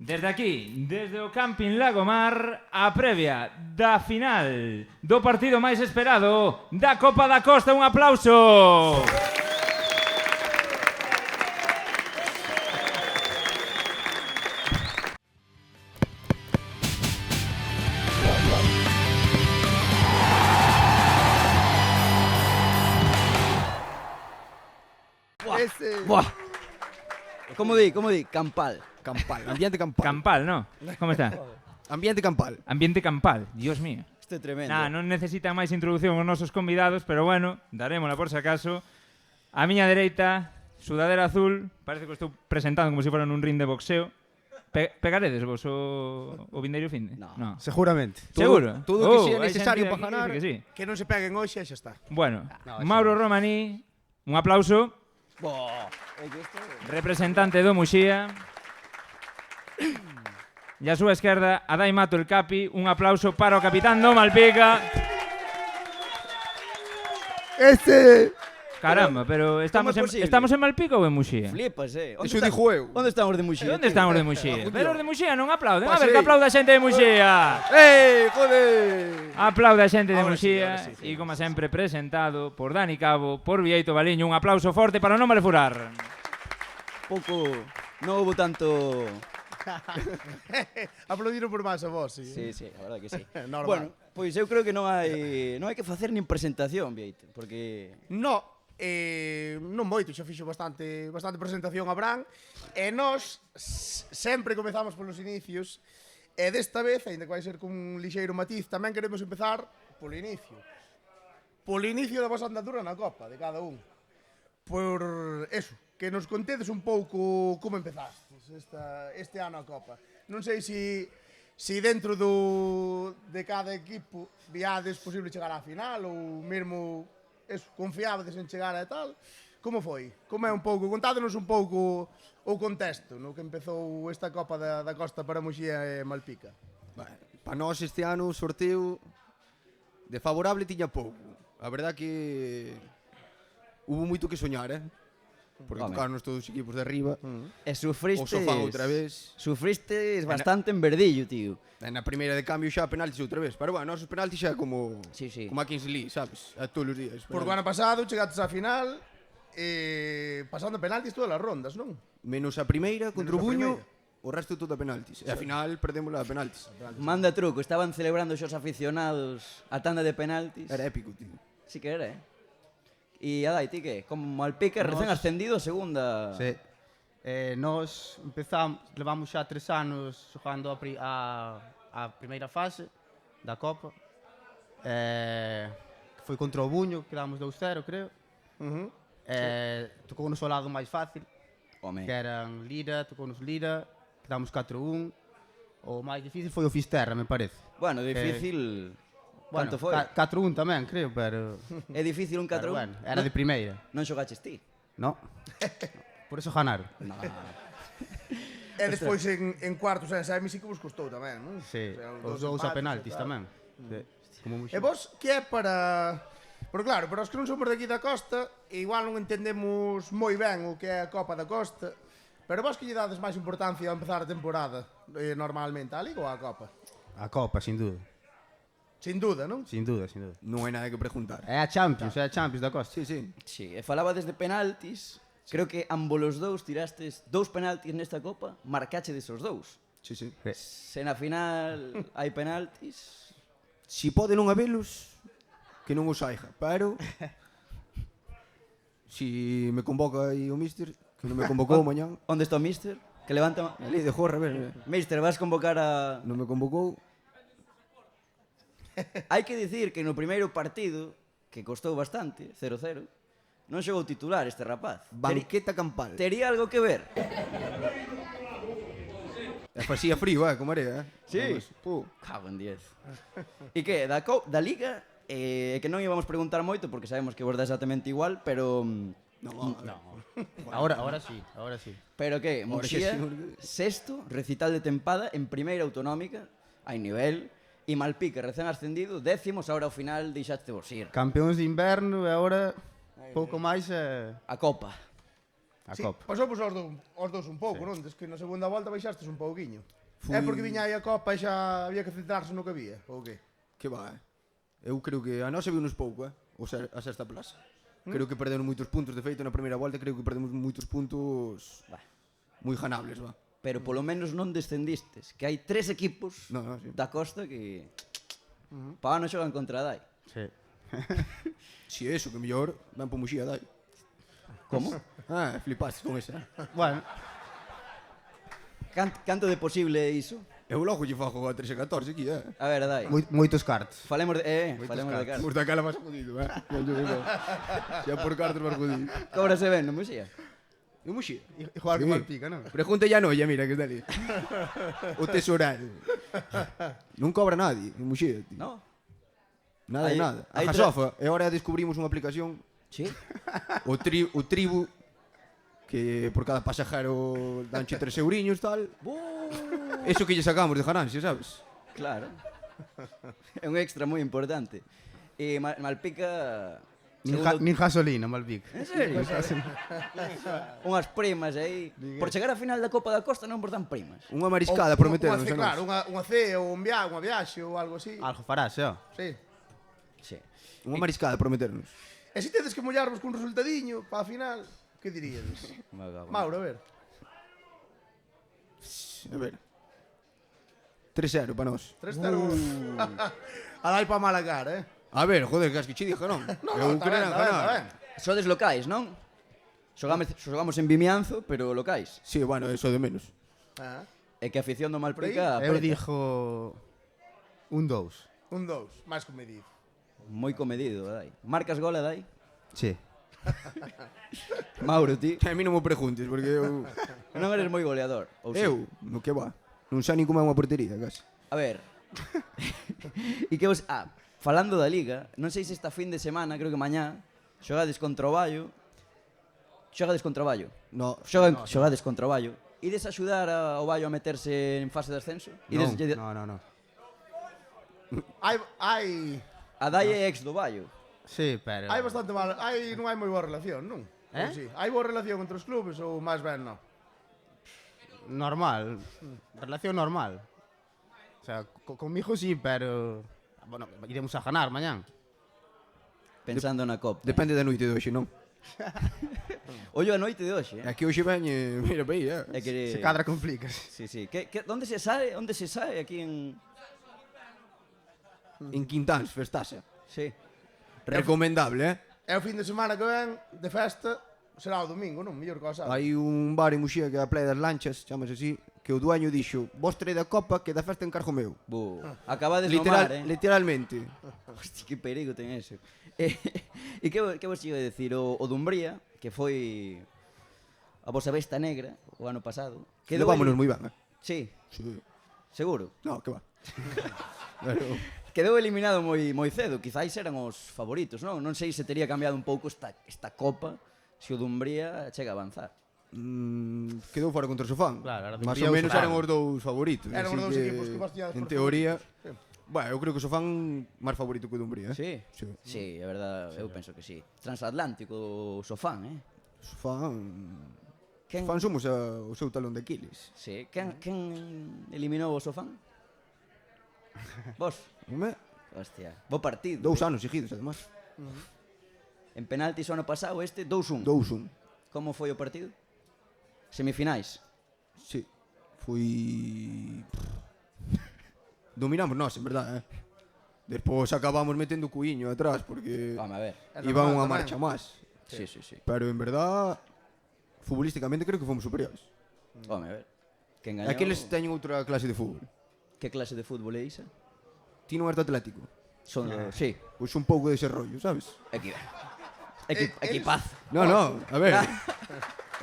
Desde aquí, desde o Camping Lagomar, a previa da final do partido máis esperado da Copa da Costa. Un aplauso! Buah. Como di? Campal. Ambiente campal. Campal, ¿no? Como está? Ambiente campal. Ambiente campal, Dios mío. Isto é tremendo. Nah, non necesitan máis introducción os nosos convidados, pero bueno, darémola por si acaso. A miña dereita, sudadera azul, parece que estou presentando como se fora nun ring de boxeo. Pegaredes vos o vindeiro finde? No. Seguramente. Seguro? Todo que sea hai necesario xente para aquí ganar. que sí. Que non se peguen hoxe e xa está. Bueno, No, Mauro Romaní, un aplauso. Buah. É que isto... Representante do Muxía. E a súa esquerda, Adai Mato el Capi. Un aplauso para o capitán do Malpica. Caramba, pero estamos Como é posible? estamos en Malpica ou en Muxía? Flipas, Iso dixo eu. Onde estamos de Muxía? Onde estamos de Muxía? Pero os de Muxía non aplauden. A Pois ver, sí. que aplauda a xente de Muxía. Joder! Aplauda a xente de Ahora sí, Muxía. ahora sí, E como sempre presentado por Dani Cabo, por Vieito Baliño. Un aplauso forte para non malefurar. Pouco... Non houve tanto... Aplaudiron por máis a vos, sí. Sí, a verdade que sí. Normal. Bueno, pois eu creo que non hai que facer nin presentación, Vieito, porque... No, non moito, xa fixo bastante presentación a Bran. E nós sempre comezamos polos inicios. E desta vez, aínda que vai ser con un lixeiro matiz, tamén queremos empezar polo inicio. Polo inicio da vosa andadura na Copa, de cada un. Por eso, que nos contedes un pouco como empezastes este ano a Copa. Non sei se dentro de cada equipo viades posible chegar á final ou mesmo eso, confiabades en chegar a tal. Como foi? Como é un pouco? Contádenos un pouco o contexto no que empezou esta Copa da Costa para Muxía e Malpica. Para nós este ano o sorteo de favorable tiña pouco. A verdad que hubo moito que soñar, porque Home. tocaron todos os equipos de arriba. E O sufristes... sofá outra vez. Sufristes bastante en verdillo, tío. E na primeira de cambio xa penaltis outra vez. Pero bueno, nosos penaltis xa como Sí. como a Kings League, sabes? A todos os días. Porque o ano pasado chegates á final pasando penaltis todas as rondas, non? Menos a primeira contra o Menos a Buño, primeira. o resto todo a penaltis. E a final perdemos a penaltis. Manda truco, estaban celebrando xos aficionados a tanda de penaltis. Era épico, tío. Sí que era, E Adai, ti que? Como Malpica recén ascendido a segunda... Sí. Nós levamos xa 3 anos xogando a primeira fase da Copa. Que foi contra o Buño, quedamos 2-0, creo. Tocou-nos ao lado máis fácil, Home, que eran Lira, tocou-nos Lira, quedamos 4-1. O máis difícil foi o Fisterra, me parece. bueno, difícil... Canto foi? 4-1 tamén, creo, pero... É difícil un 4-1? pero bueno, era de primeira. Non xogaches ti? No. Por eso ganaron. No. E despois en cuartos e semi sí que vos costou tamén, non? Sí, O sea, os dous empates a penaltis e tal. tamén. Como E vos, que é para... Porque claro, para os que non somos daqui da Costa, igual non entendemos moi ben o que é a Copa da Costa, pero vos que lle dades máis importancia ao empezar a temporada, normalmente, a Liga ou a Copa? A Copa, sin duda. Sin duda, non? Sin duda, sin duda. Non hai nada que preguntar. É a Champions da Costa. Sí, sí. Sí, e falaba desde penaltis. Creo que ambos os dous tirastes 2 penaltis nesta Copa, marcache desos dous. Sí, sí. Se na final hai penaltis... Si pode non habelos, que non os haiga, pero si me convoca aí o míster, que non me convocou mañán, Onde está o míster? Que levanta... ali de jorra, a ver, Míster, vas convocar a... non me convocou. Hai que dicir que no primeiro partido, que costou bastante, 0-0, non xogou titular este rapaz. Banqueta campal. Tería algo que ver? E facía frío, como area, Sí. Pú. Cago en 10. E que, da Liga, que non íbamos preguntar moito, porque sabemos que vos dá exactamente igual, pero... No. Ahora sí. Pero que, Ahora Muxía, que sí. sexto, recital de tempada, en primeira autonómica, hai nivel, e Malpica, recén ascendido, décimos, ahora ao final deixaste vos ir. Campeóns de inverno e agora pouco máis A Copa. A Sí, Copa. pasou os dous un pouco, non? Des que na segunda volta baixastes un pouquiño. É porque viña aí a Copa e xa había que centrarse no que había, ou que? Que va, Eu creo que a nosa viu-nos pouco, a sexta plaza. Creo que perderon moitos puntos, de feito, na primeira volta creo que perdemos moitos puntos moi ganables, va. Pero polo menos non descendistes, que hai 3 equipos No, sí. da costa que pa non xogan contra a DAI. Sí. Si eso, que mellor van po Muxía, dai. Como? Flipaste con esa. Bueno, Canto de posible é iso? Eu logo lle fago a 13 e 14 aquí, A ver, DAI. moitos cartos. Falemos de cartas. Por daquela máis jodido, Xa por cartas máis jodido. Cobra se ven, non Muxía? E Muxía? E jugar Sí. con Malpica, non? Pregunta ya Noia, mira, que está ali. O tesoral. Non cobra nadie en Muxía, tío. No? Nada de Hai- nada. A hai Jasofa, e agora descubrimos unha aplicación, Sí? o Tribu, que por cada pasajero danche 3 euriños, tal. Eso que lle sacamos de ganancia, sabes? Claro. É un extra moi importante. E Malpica... Nin gasolina, Malpica. En serio? Unhas primas aí. Por chegar á final da Copa da Costa non por dan primas. Unha mariscada prometeron, unha C, claro, unha C ou unha viaxe ou algo así. Algo farás, xa. Sí. Sí. Unha mariscada prometeron. E se tedes que mollarvos cun resultadiño para a final, que diríades? Mauro, a ver. A ver. 3-0 para nós. 3-0. A dai pa mala cara, A ver, joder, que as que che dije, non? Eu está quería ben, está ben, está ganar. ben. Sodes locais, non? Xogamos en Vimianzo, pero locais. Sí, bueno, eso de menos. Ah, É que a afición do Malpica Eu apreta. dixo un 2. un 2, máis comedido. Moi comedido, Dai. Marcas gol, Dai? Sí. Mauro, ti? A mí non me preguntes, porque eu... Non eres moi goleador, ou si? Eu? No que va. Non xa nin como é unha portería, casi. A ver. E que vos... Falando da Liga, non sei se esta fin de semana, creo que mañá, xogades contra o Baio. Xogades contra o Baio. No, Xogades contra o Baio. Ides axudar ao Baio a meterse en fase de ascenso? Ides, No. Hai A Dai é ex do Baio. Sí, pero... bastante mal, non hai moi boa relación, non? Ou sí? Hai boa relación entre os clubes ou máis ben non? Normal. Relación normal. O sea, conmigo sí, pero... Bueno, iremos a ganar mañán. Pensando na Copa. depende da noite de hoxe, non? Ollo a noite de hoxe, É que hoxe veñe, mira, aí, É que... Se cadra complicas. Sí, sí. Onde se sae? Onde se sae aquí en... En Quintáns, Festasa. Sí. Recomendable, É o fin de semana que ven de festa, será o domingo, non? Mellor que o sábado. Hai un bar en Muxía que é a Playa das Lanchas, chamase así, que o dueño dixo, vos trae da copa que da festa encargo meu. Acabades no mar, Literalmente. Hostia, que perigo ten eso. E que vos iba a decir? O Dumbría, que foi a vosa besta negra o ano pasado. Levámonos moi ben, Sí, Sí. seguro. No, que va. Pero... Quedou eliminado moi cedo, quizáis eran os favoritos, non? Non sei se tería cambiado un pouco esta Copa se o Dumbría chega a avanzar. quedou fora contra o Sofán. Claro, era Más Dumbría ou menos ou Sofán. eran os dous favoritos. Eran así os dous que, equipos que vos tiñades en por teoría, favoritos. bueno, eu creo que o Sofán máis favorito que o Dumbría, Sí? Sí. Sí, é verdad, eu penso que sí. Transatlántico o Sofán, Sofán... Quen, Sofán somos o seu talón de Aquiles. sí, quen eliminou o Sofán? Vos? Home, Hostia, bo partido. 2 anos seguidos, además. En penaltis o ano pasado este 2-1. 2-1. Como foi o partido? Semifinais. Sí. Fui... Dominamos nós, en verdad, Despois acabamos metendo o cuiño atrás, porque Vamos a ver. iba unha normal marcha tamén. máis. Sí, sí, sí. Pero en verdad, futbolísticamente creo que fomos superiores. Vamos a ver. Que engañou... Aqueles teñen outra clase de fútbol. Que clase de fútbol é isa? Ti non arte atlético. Son sí, Pois un pouco dese rollo, sabes? equipazo. No, a ver.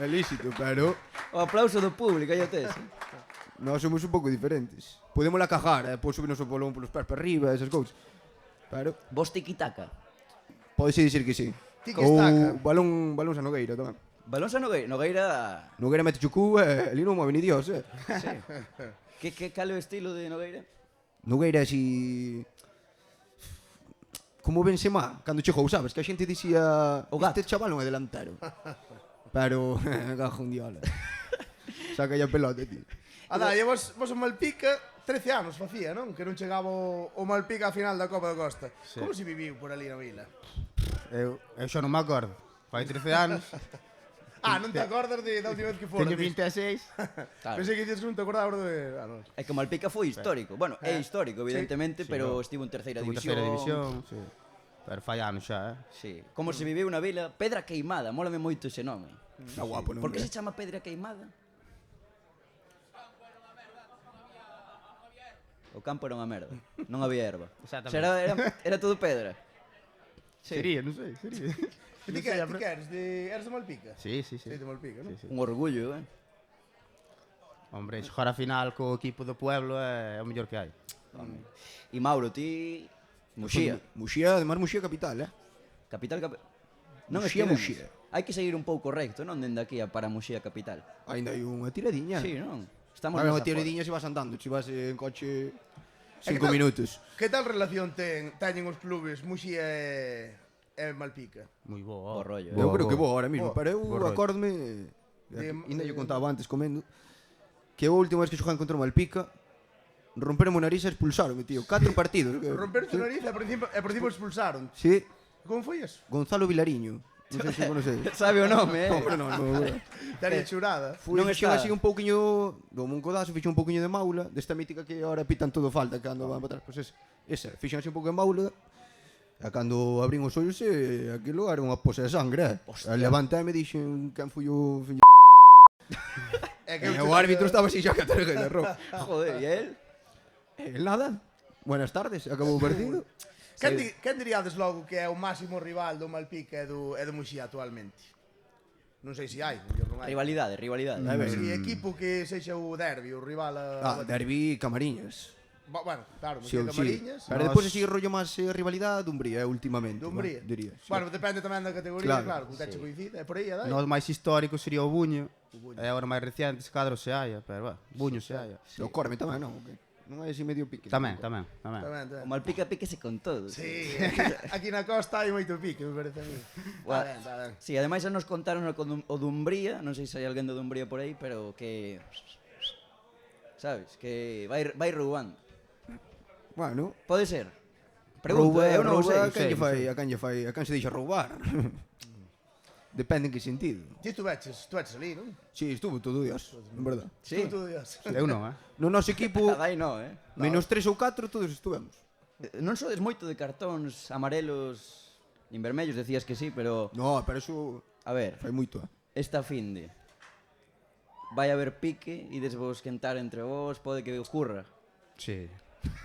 É lícito, pero O aplauso do público, aí o tes. nós somos un pouco diferentes. Podemos la cajar, pois subirnos o polón polos pés para arriba, esas cousas. Pero Vos tiki-taka. podese dicir que sí. Tiki-taka. Ou balóns a Nogueira tamén. Balóns a Nogueira. Nogueira mete chucú e ali non move ni Dios, Sí. Cal é o estilo de Nogueira? Nogueira así... Como Benzema, cando chegou, sabes? Que a xente dicía... O gato. Este chaval non é delantero. Pero, gajo un diola. Saca ya a pelota, tío. Adai, vos o Malpica 13 anos facía, non? Que non chegaba o Malpica á final da Copa da Costa. Como se viviu por ali na vila? Eu xa non me acordo. Fai 13 anos, Non te acordas da última vez que fora? teño 26. Claro. Pensei que dices que non te acordabas de... non. É que o Malpica foi histórico. Bueno, é histórico, evidentemente, pero estivo en terceira Estuvo en división. terceira división, sí. Pero fai anos xa, Sí. Como se viviu na vila, Pedra Queimada, mólame moito ese nome. Está guapo, non? Por que se chama Pedra Queimada? O campo era unha merda, non había erva. Exactamente. Era todo pedra. Sí. Sería, non sei, sería. Ti que eres? Eres de Malpica? Sí, sí, sí. Sí, de Malpica, non? Sí, sí. Un orgullo, Hombre, xogar a final co equipo do pueblo é o mellor que hai. E Mauro, ti... Muxía. Muxía, además Muxía capital, Capital... Non Muxía, esquivemos. Muxía. Hai que seguir un pouco recto, non dende aquí para Muxía capital. Ainda hai unha tiradiña. Sí, non? Estamos Vai nesa unha tiradiña se vas andando, se vas en coche que 5 tal? minutos. Que tal relación teñen os clubes Muxía e Malpica? Moi Bo bo. rollo. Eu creo que vou ahora mismo, Bo. pero eu Bo rollo. acórdome, De- ainda yo contaba antes comendo, que a última vez que xogan contra o Malpica, romperon o nariz e expulsaronme, tío. 4 partidos. Romper tu nariz e por encima expulsaron. Sí, Como foi eso? Gonzalo Vilariño. Non sei se o conocedes. Sabe o nome, Hombre, non. Daría churada. Fui Non fixen está. así un pouquiño, dou un codazo, fixen un pouquiño de maula, desta mítica que ahora pitan todo falta cando van para atrás, pois esa, fixen así un pouco de maula. E cando abrín os ollos, aquilo era unha posa de sangre, Hostia. Levantei e dixen quen foi o fillo. É E o árbitro estaba así xa que tarjeta roja. Joder, e el? Nada. Buenas tardes, acabou o partido. Quen diríades logo que é o máximo rival do Malpica e do Muxía actualmente? Non sei se hai, mellor non hai. Rivalidade, rivalidade. A ver, Si equipo que sexa o derbi, o rival derbi Camariñas. Bueno, claro, Sí, Muxía Camariñas. Pero depois así rollo máis rivalidade Dumbría, últimamente. Dumbría. Diría. Sí. Bueno, depende tamén da categoría, Claro. claro, con teche coincide, é por aí, adai. No máis histórico sería o Buño. E agora máis reciente, se cadro se haya, pero va, Buño se haya. O Corme tamén, non? Non hai así medio pique. Tamén. Tamén. O Malpica píquese con todo. Sí, aquí na costa hai moito pique, me parece a mí. Gua- Está ben. Sí, ademais xa nos contaron o Dumbría, non sei se hai alguén do Dumbría por aí, pero que... Sabes, que vai roubando. Bueno, Pode ser. Pregunto, eu non o sei. A quen se deixa roubar. Depende en que sentido. Ti tú veches ali, non? Sí, estuvo todo Dios, en verdad. Sí. Tú Dios. Eu non, No noso equipo, Adai no, menos 3 ou 4, todos estuvemos. Non sodes moito de cartóns amarelos nin vermellos, decías que sí, pero... No, pero eso A ver, fai moito. esta finde vai haber pique e desvos quentar entre vos, pode que ocurra. Sí.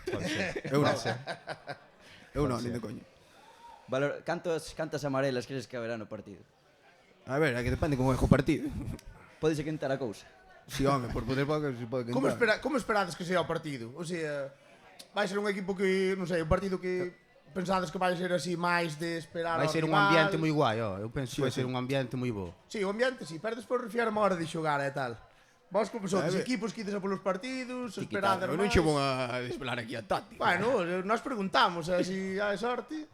Pode ser. Eu non. Eu non, nin de coña. Cantas amarelas crees que haberá no partido? A ver, é que depende como é o partido. Podese quentar a cousa. Si, home, por poder se pode quentar. Como esperades que sea o partido? O sea, vai ser un equipo que, non sei, un partido que pensades que vai ser así máis de esperar Vai ao ser un rival? ambiente moi guai, eu penso que vai ser un ambiente moi bo. Sí, o ambiente, sí, pero despois refiarme a hora de xogar e tal. Vos como sodes A ver. equipos que ides a polos partidos, Tiquitaca. esperades Eu non máis? che vou a desvelar aquí a táctica. Bueno, nós preguntamos, se hai sorte.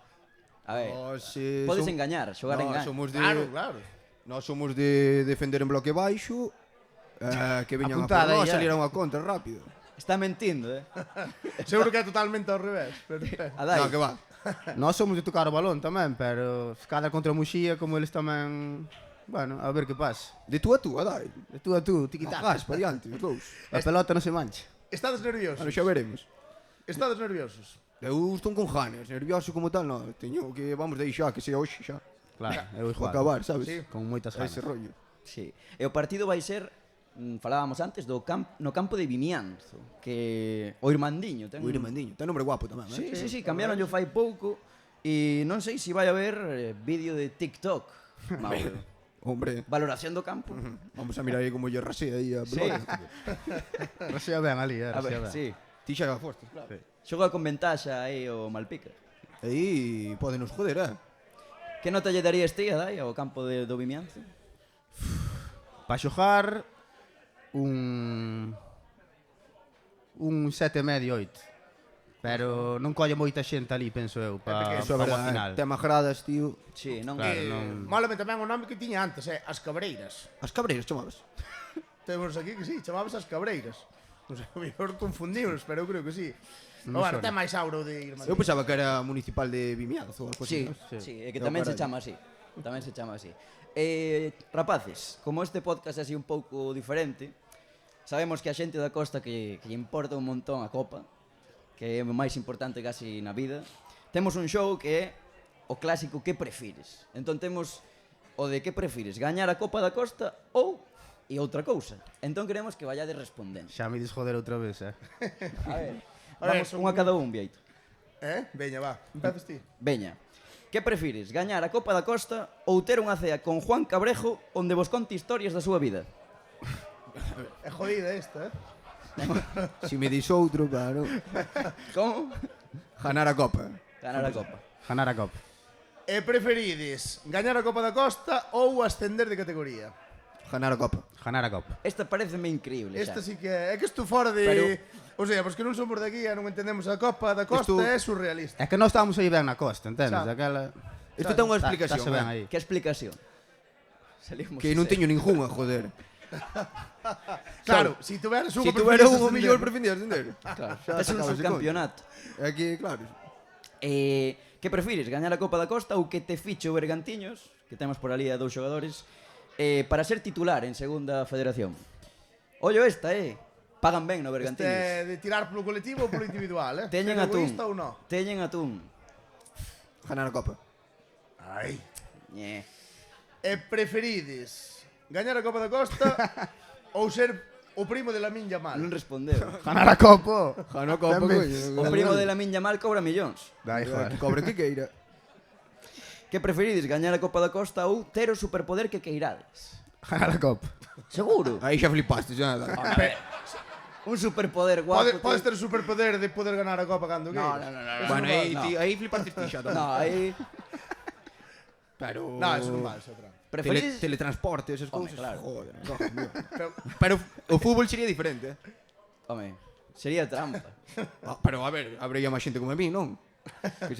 A ver, Nós, podes engañar, xogar nós engaño. somos de Claro. Nós somos de defender en bloque baixo, que veñan a por Apuntada aí, nós, ya. salieron a contra rápido. Está mentindo, Seguro que é totalmente ao revés, pero Adai, No, que va. Nós somos de tocar o balón tamén, pero se cada contra o Muxía, como eles tamén... Bueno, a ver que pasa. De tú a tú, dai. De tú a tú, tiquitaca. Gas, pa diante, os dous. A pelota non se mancha. estades nerviosos. Bueno, xa veremos. Estades nerviosos. Eu estou con ganas, nervioso como tal, no. Teño que, vamos de aí xa, que sea hoxe xa. Claro, eu Vou igual. acabar, sabes? Sí. Con moitas ganas. Ese rollo. sí. E o partido vai ser, falábamos antes, no campo de Vimianzo, que o Irmandiño ten... O Irmandiño. Ten nombre guapo tamén, Sí, sí, cambiaron yo fai pouco e non sei se vai haber vídeo de TikTok, Mauro. Hombre, Valoración do campo. vamos a mirar aí como lle rasea aí a Sí. pelota. Rasea ben ali, A ver, rasea ben. sí. Ti xa foste, claro. Xoga con ventaxa aí o Malpica. Aí podenos joder, Que nota lle darías ti, Adai, ao campo do Vimianzo? Para xogar un 7,5, 8. Pero non colle moita xente ali, penso eu, para Eso é o verdade, final. tema gradas, tío. Sí, non? Claro, non... Mólame tamén o nome que tiña antes, As Cabreiras. As cabreiras chamabas. Temos aquí que sí, chamábamos As Cabreiras. Non sei, o mellor confundimos, pero eu creo que sí. Non Bueno, sona. ten máis auro de ir Eu pensaba que era municipal de Vimianzo ou algo Sí, así, non? sí, é que É o tamén se carallo. chama así. Tamén se chama así. Rapaces, como este podcast é así un pouco diferente, sabemos que a xente da costa que lle importa un montón a Copa, que é o máis importante casi na vida, temos un show que é o clásico que prefires. Entón temos o de que prefires, gañar a Copa da Costa ou e outra cousa. Entón queremos que vayades respondendo. Xa me dis joder outra vez, A ver, A ver, vamos son unha cada un, Vieito. Veña, va, empezas ti. Veña, que prefires, gañar a Copa da Costa ou ter unha cea con Juan Cabrejo onde vos conte historias da súa vida? É jodida esta, Si me dis outro, claro. Como? Ganar a copa. Ganar a Copa. Ganar a Copa. E preferides gañar a Copa da Costa ou ascender de categoría? Ganar a copa. Ganar a Copa. Esta pareceme increíble xa. Esta sí que é que estou fora de... Pero- O sea, porque non somos de aquí e non entendemos a Copa da Costa, Isto- é surrealista. É que nós estábamos aí ben na costa, entendes? Xa. Aquela... Isto ten unha explicación, Estase ben aí. Que explicación? Salimos que non teño ningunha, joder. Claro, si tuveras Si unha tuvera preferides un o ascender. mellor preferias ascender. Claro, Xa es un sacabas de subcampeonato. É que, claro. Que prefires, gañar a Copa da Costa ou que te fiche o Bergantiños, que temos por ali a 2 xogadores, para ser titular en segunda federación? Ollo esta, pagan ben no Este Bergantiños. é de tirar polo colectivo ou polo individual, Teñen Ser atún. egoísta ou non? Teñen atún. Ganar a copa. Ai. Ñe. E preferides gañar a Copa da Costa ou ser o primo de Lamine Yamal? Non respondeu. Ganar a Copa! Ganar a copa, O coño. primo de Lamine Yamal cobra millóns. Dai, joder. Que cobre que queira. Que preferides, gañar a Copa da Costa ou ter o superpoder que queirades? Ganar a Copa. Seguro? Aí xa flipaste, xa nada. Un superpoder guapo. Podes ter o superpoder de poder ganar a Copa cando No, queiras. no, no, no. Bueno, no. aí flipaste ti xa. No, aí... Pero... No, eso non vale, eso outra. Preferís... Teletransporte, esas Home, cousas. claro. Joder, cojo, mío. Pero, Pero o fútbol sería diferente, Home, sería trampa. Pero a ver, habría máis xente como a mí, non? Que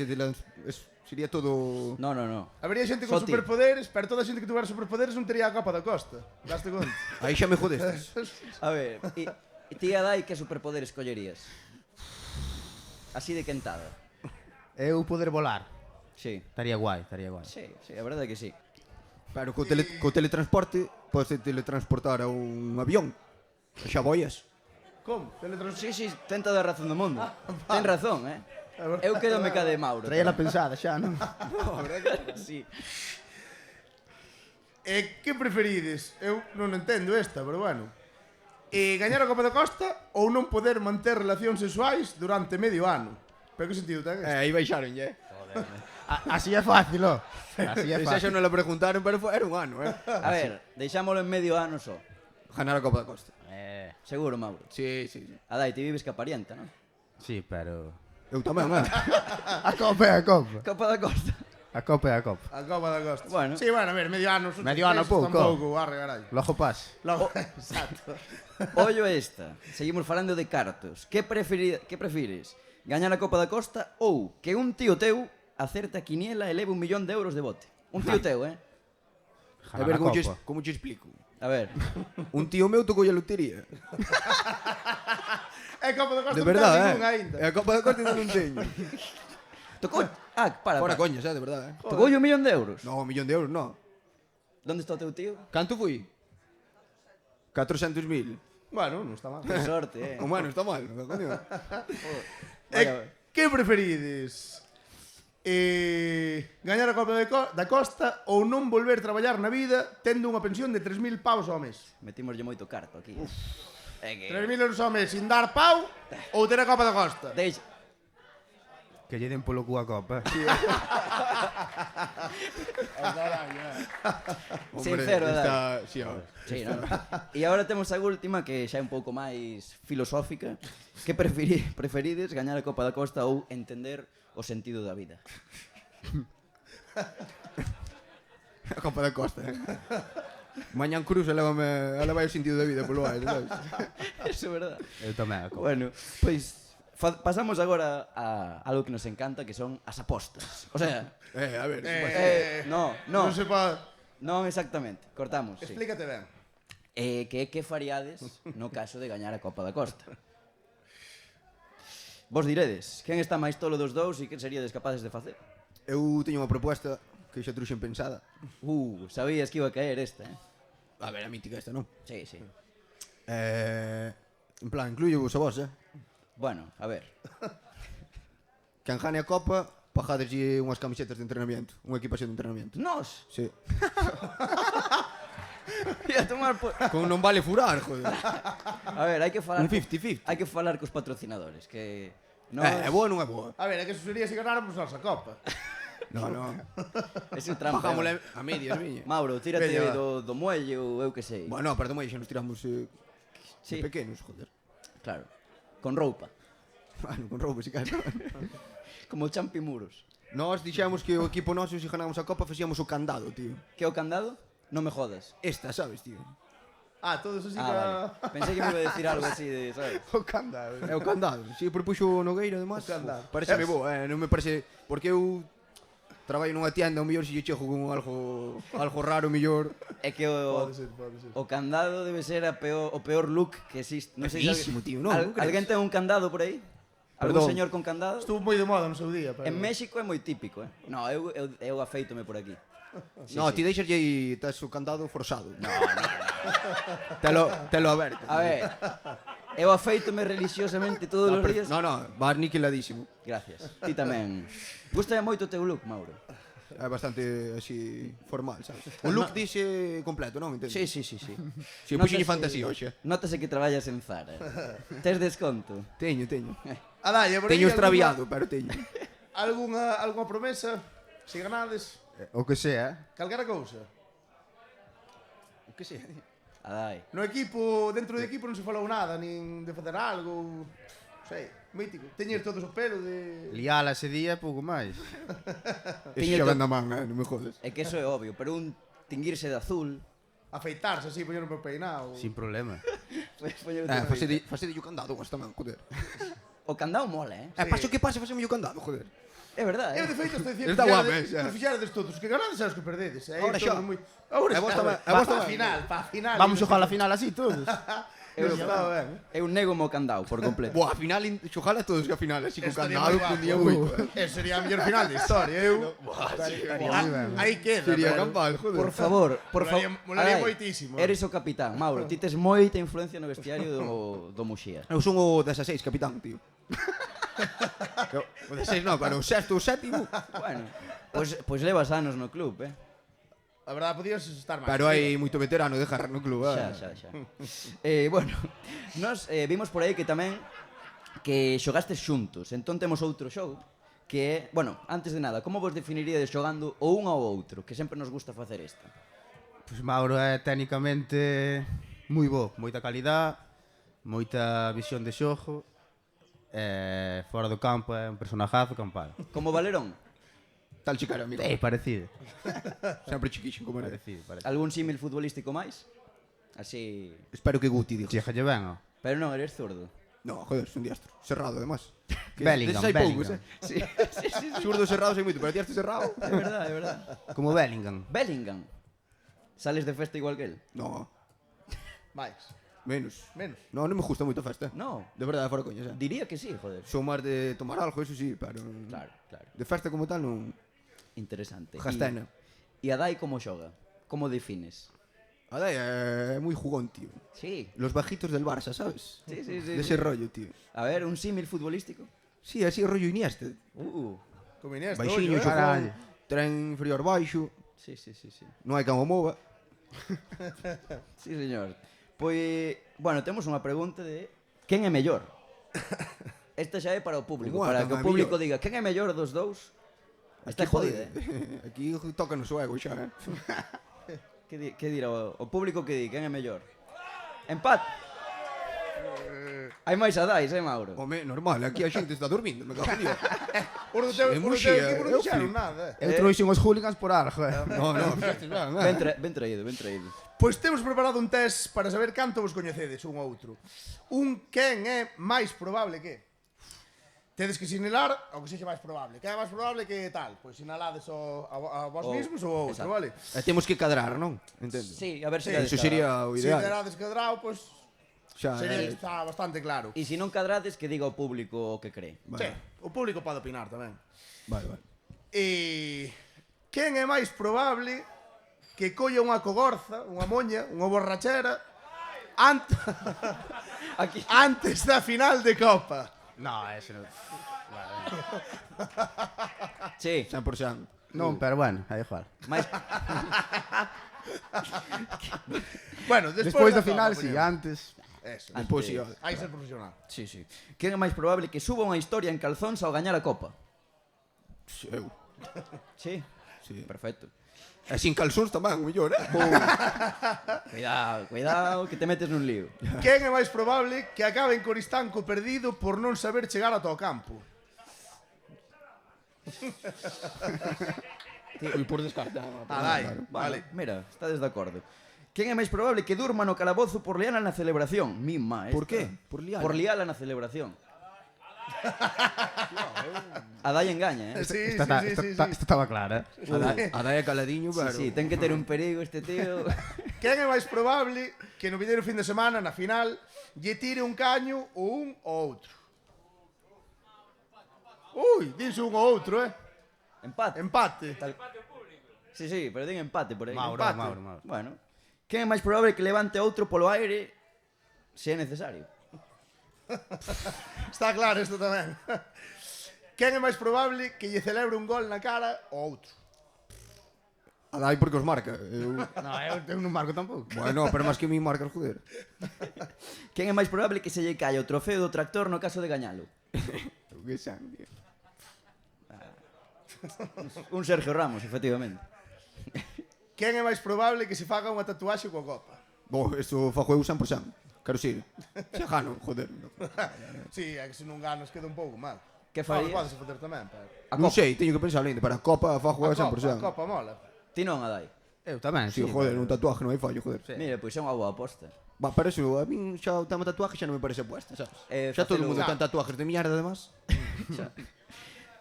sería todo... No, no, no. habería xente con Só ti. superpoderes, pero toda a xente que tuvera superpoderes non tería a Copa da Costa. Daste conta? Aí xa me jodestes. A ver, e ti a Dai que superpoder escollerías? Así de quentada. Eu poder volar. Sí. Estaría guai, estaría guai. Sí, sí, a verdade que sí. Pero co teletransporte podes teletransportar a un avión. E xa boias. Como? Sí, sí, ten toda a razón do mundo. Ten razón, Eu quedo me ca de Mauro. Traía la pensada xa, non? Sí. E que preferides? Eu non entendo esta, pero bueno. Gañar a Copa da Costa ou non poder manter relacións sexuais durante medio ano? Pero que sentido ten isto? Aí baixaron, eh? Así é fácil, ó. Así é Esa xa fácil. non la preguntaron, pero era un ano, A ver, deixámolo en medio ano só. Ganar a Copa da Costa. Seguro, Mauro. Sí, sí, sí. A Dai, ti vives ca parienta, non? Sí, pero... Eu tamén, eh? A Copa é a Copa. Copa da Costa. A Copa é a Copa. A Copa da Costa. Bueno. Sí, bueno, a ver, medio ano. Medio ano pouco. Tampouco, arre, carai. Logo pas. Logo, exacto. Ollo esta. Seguimos falando de cartos. Que prefires? Gañar a Copa da Costa ou que un tío teu acerte a quiniela e leve 1 millón de euros de bote? Un tío teu, A Ganar ver, a Copa. como te explico? A ver. Un tío meu tocou a lotería. É Copa da Costa De non ten verdade, ningún aínda. E a Copa da Costa ainda non teño. Tocou... para. Fora coñas, de verdade, Tocou 1 millón de euros. No, 1 millón de euros, no. Donde está o teu tío? Canto fui? 400.000. Bueno, non está mal. Que sorte, O bueno, está mal, no, coño. Que preferides? Gañar a Copa da Costa ou non volver a traballar na vida tendo unha pensión de 3.000 pavos ao mes? Metimoslle moito carto aquí. É que... 3.000 euros ao mes sin dar pau ou ter a Copa da Costa? Deixa... Que lle den polo cu a Copa. Sincero, está... Sí, a ver. Sí, no? E agora temos a última que xa é un pouco máis filosófica. Que preferides gañar a Copa da Costa ou entender o sentido da vida? A Copa da Costa, Mañán Cruz eleva o sentido da vida polo aire, sabes? Eso é verdad. Eu tamén a Copa. Bueno, pois Pasamos agora a algo que nos encanta, que son as apostas. O sea, A ver, no, Non se pa... non exactamente, cortamos, sí. Explícate ben. Que faríades no caso de gañar a Copa da Costa? Vos diredes, quen está máis tolo dos dous e que seríades capaces de facer? eu teño unha proposta que xa truxen pensada. Sabías que iba a caer esta, A ver, a mítica esta, non? Sí, sí. En plan, incluyo vos a vos, Bueno, a ver. Que gane a Copa, pagádeslle unhas camisetas de entrenamiento, unha equipación de entrenamiento. Nos, Sí. ia tomar por... Con non vale furar, joder. A ver, hai que falar... Un 50-50. Hai que falar cos patrocinadores, que... É boa ou non é boa? A ver, é que eso sería se ganáramos nosa copa. No, no. Ese trampa. Pagámosle a medias, viña. Mauro, tírate Veña, va. do muelle ou eu que sei. Bueno, aparte moi xa nos tiramos Sí. de pequenos, joder. Claro. Con roupa. Bueno, con roubo, si caso. Como champi muros. Nós dixemos que o equipo noso, se ganamos a Copa, facíamos o candado, tío. Que é o candado? Non me jodas. Esta, sabes, tío? Ah, todo eso sí que... Vale. Pensei que me iba a decir algo así de, sabes? O candado. É o candado. Si propuxo Nogueira, además. O candado. Pareceme bo, non me parece... Porque eu traballo nunha tienda, o mellor se lle chego con algo raro, mellor. É que o Pode ser. o candado debe ser o peor look que existe. Non sei Feísimo, tío, non, non crees? Alguén ten un candado por aí? Algún Perdón. señor con candado? Estuvo moi de moda no seu día, pero... En México é moi típico, No, eu afeítome por aquí. Sí, No, sí. ti deixaslle e tes o candado forzado. No. Telo aberto. A ver, eu afeítome religiosamente todos os días. No, vas niquiladísimo. Gracias. Ti tamén. Gústame moito o teu look, Mauro. É bastante así formal, sabes? O look dixe completo, non? Entendes? Sí. Si puxenlle fantasía hoxe. Notase que traballas en Zara. Tes desconto? Teño. Adai, por aí Teño extraviado, pero teño. Alguna promesa? Se ganades, O que sea, calquera cousa. O que sei. Adai. No equipo, dentro do equipo non se falou nada, nin de facer algo, sei, mítico. Teñer todos o pelo de... liala ese día, pouco máis. Ese xa vende a man, non me jodes. É que eso é obvio, pero un tinguirse de azul... Afeitarse así, poñer un peinado. Sin problema. Facede o candado, gosta man, joder. O candado mola, Paso que pase, faceme o candado, joder. É verdade, Eu, de feito, estou dicindo Está guapo, xa. que fixarades todos, que ganades xa os que perdedes. Ahora xa. Ahora E vos xa. tamén, e Pa vos tamén. final. Vamos xogar a final así todos. Eu, Está ben. eu nego o candado por completo. Buah, a final, xojala todos que a final, así co Estaría candado, moi guapo. un día moito. Ese sería a mellor final de historia, eu. Aí queda. Sería pero- campal, joder. Por favor. Molaría Adai, moitísimo. Eres o capitán, Mauro. Ti tes moita influencia no vestiario do Muxía. Eu son o 16, capitán, tío. O 16 non, pero o sexto, o sétimo. Bueno, pois levas anos no club, A verdade, podías estar máis. Pero hai moito veterano de jarrar no club, Xa. Bueno, nos vimos por aí que tamén que xogastes xuntos. Entón temos outro xogo que é, bueno, antes de nada, como vos definiríades xogando o un ao outro? Que sempre nos gusta facer isto. Pois Mauro é técnicamente moi bo, moita calidad, moita visión de xogo. Fora do campo é un personajazo campal. Como Valerón, Tal chicara, amigo. Parecido. Sempre chiquixen como era. Parecido. algún símil futbolístico máis? Así... Espero que Guti, digo. Chejalle ben, ó. Pero non, eres zurdo. No, joder, son diastro. Cerrado, además. Bellingham, deses hai poucos, Bellingham. Sí. Zurdo cerrado sei moito, pero diastro cerrado. É verdade, é verdade. Como Bellingham. Bellingham. Sales de festa igual que el? No, máis. menos. Menos. No, non me gusta moito a festa. No. De verdade, fora coña, xa. Diría que sí, joder. Son máis de tomar algo, eso sí, pero... Claro. De festa como tal, non... Interesante. Jastena. E a Dai como xoga? Como defines? Adai, é moi jugón, tío. Sí. Los bajitos del Barça, ¿sabes? Sí. De ese rollo, tío. A ver, un símil futbolístico. Sí, así rollo Iniesta. Como Iniesta, Baixinho, ollo, xogón, tren inferior baixo, Sí. non hai can o mova. Sí, señor. Pois, bueno, temos unha pregunta de quen é mellor? Esta xa é para o público, Buah, para que quen o é público mellor? diga quen é mellor dos dous. Está jodida, Aquí toca no ego xa, Que dirá o público que di quen é mellor? Empat. Hai máis a Dais, Mauro? Home, normal, aquí a xente está dormindo, me cago en Dios. Os do teu En equipo Muxía, non eu dixeron flipo. nada. Eu trouxe uns hooligans por algo, No, fixaches ben, Ben traído. Pois temos preparado un test para saber canto vos coñecedes un ao outro. Un quen é máis probable que. tedes que sinalar o que sexa máis probable. Que é máis probable que tal? Pois sinalades a vos mesmos ou outro, exacto. vale? E temos que cadrar, non? Entendo. Sí, a ver se Sí, dades Eso cada- sería o Se ideal. quedades cadrado, pois Xa, está bastante claro. E se non cadrades, que diga ao público o que cree. Che, o público pode opinar tamén. Vale. E quen é máis probable que colla unha cogorza, unha moña, unha borrachera Aquí. antes da final de Copa? No, eso non. Sí, 100%. Non, pero bueno, é igual. máis... Bueno, Despois da Copa, final, si, poñemos. antes. Eso. Despois, sí, Hai que ser profesional. Sí, sí. Quen é máis probable que suba unha historia en calzóns ao gañar a Copa? eu. Sí. Sí. Perfecto. E sin calzóns tamén, o mellor, Cuidado, cuidado, que te metes nun lío. Quen é máis probable que acabe en Coristanco perdido por non saber chegar ata o campo? Ui, por descartar. Dai, Vale, vale. mira, estades de acordo. Quen é máis probable que durma no calabozo por liala na celebración? Mima, esta. Por qué? Por liala? Por liala na celebración. A Dai engaña, eh? Sí, Esta sí, sí, sí. estaba clara. A da é caladiño, Sí, pero... sí, ten que ter un perigo este tío. Quen é máis probable que no vindeiro fin de semana, na final, lle tire un caño ou un ou outro? Ui, dinse un ou outro, Empate. Empate. Sí, sí, pero din empate por aí. Mauro, Empate. Mauro. Bueno. Quen é máis probable que levante outro polo aire se é necesario? Está claro isto tamén. Quen é máis probable que lle celebre un gol na cara ou outro? A dai porque os marca. Eu... No, eu non marco tampouco. Bueno, pero máis que mi marcas, joder. Quen é máis probable que se lle caia o trofeo do tractor no caso de gañalo? Que sangue. Un Sergio Ramos, efectivamente. Quen é máis probable que se faga unha tatuaxe coa copa? Bo, isto fajo eu 100%. Quero xir. Xa gano, joder. Sí, é que se non ganas queda un pouco mal. Que farías? Podes facer tamén, pero... A Non Copa. sei, teño que pensar ainda. Para a Copa fajo eu 100%. A copa mola. Ti non, Adai. Eu tamén, Sí, joder, un tatuaje non hai fallo, joder. Sí. Mira, pois é unha boa aposta. Va, para eso, a min xa o tema tatuaje xa non me parece puesta, sabes? Xa todo o Facelo- mundo ten tatuajes de mierda, además.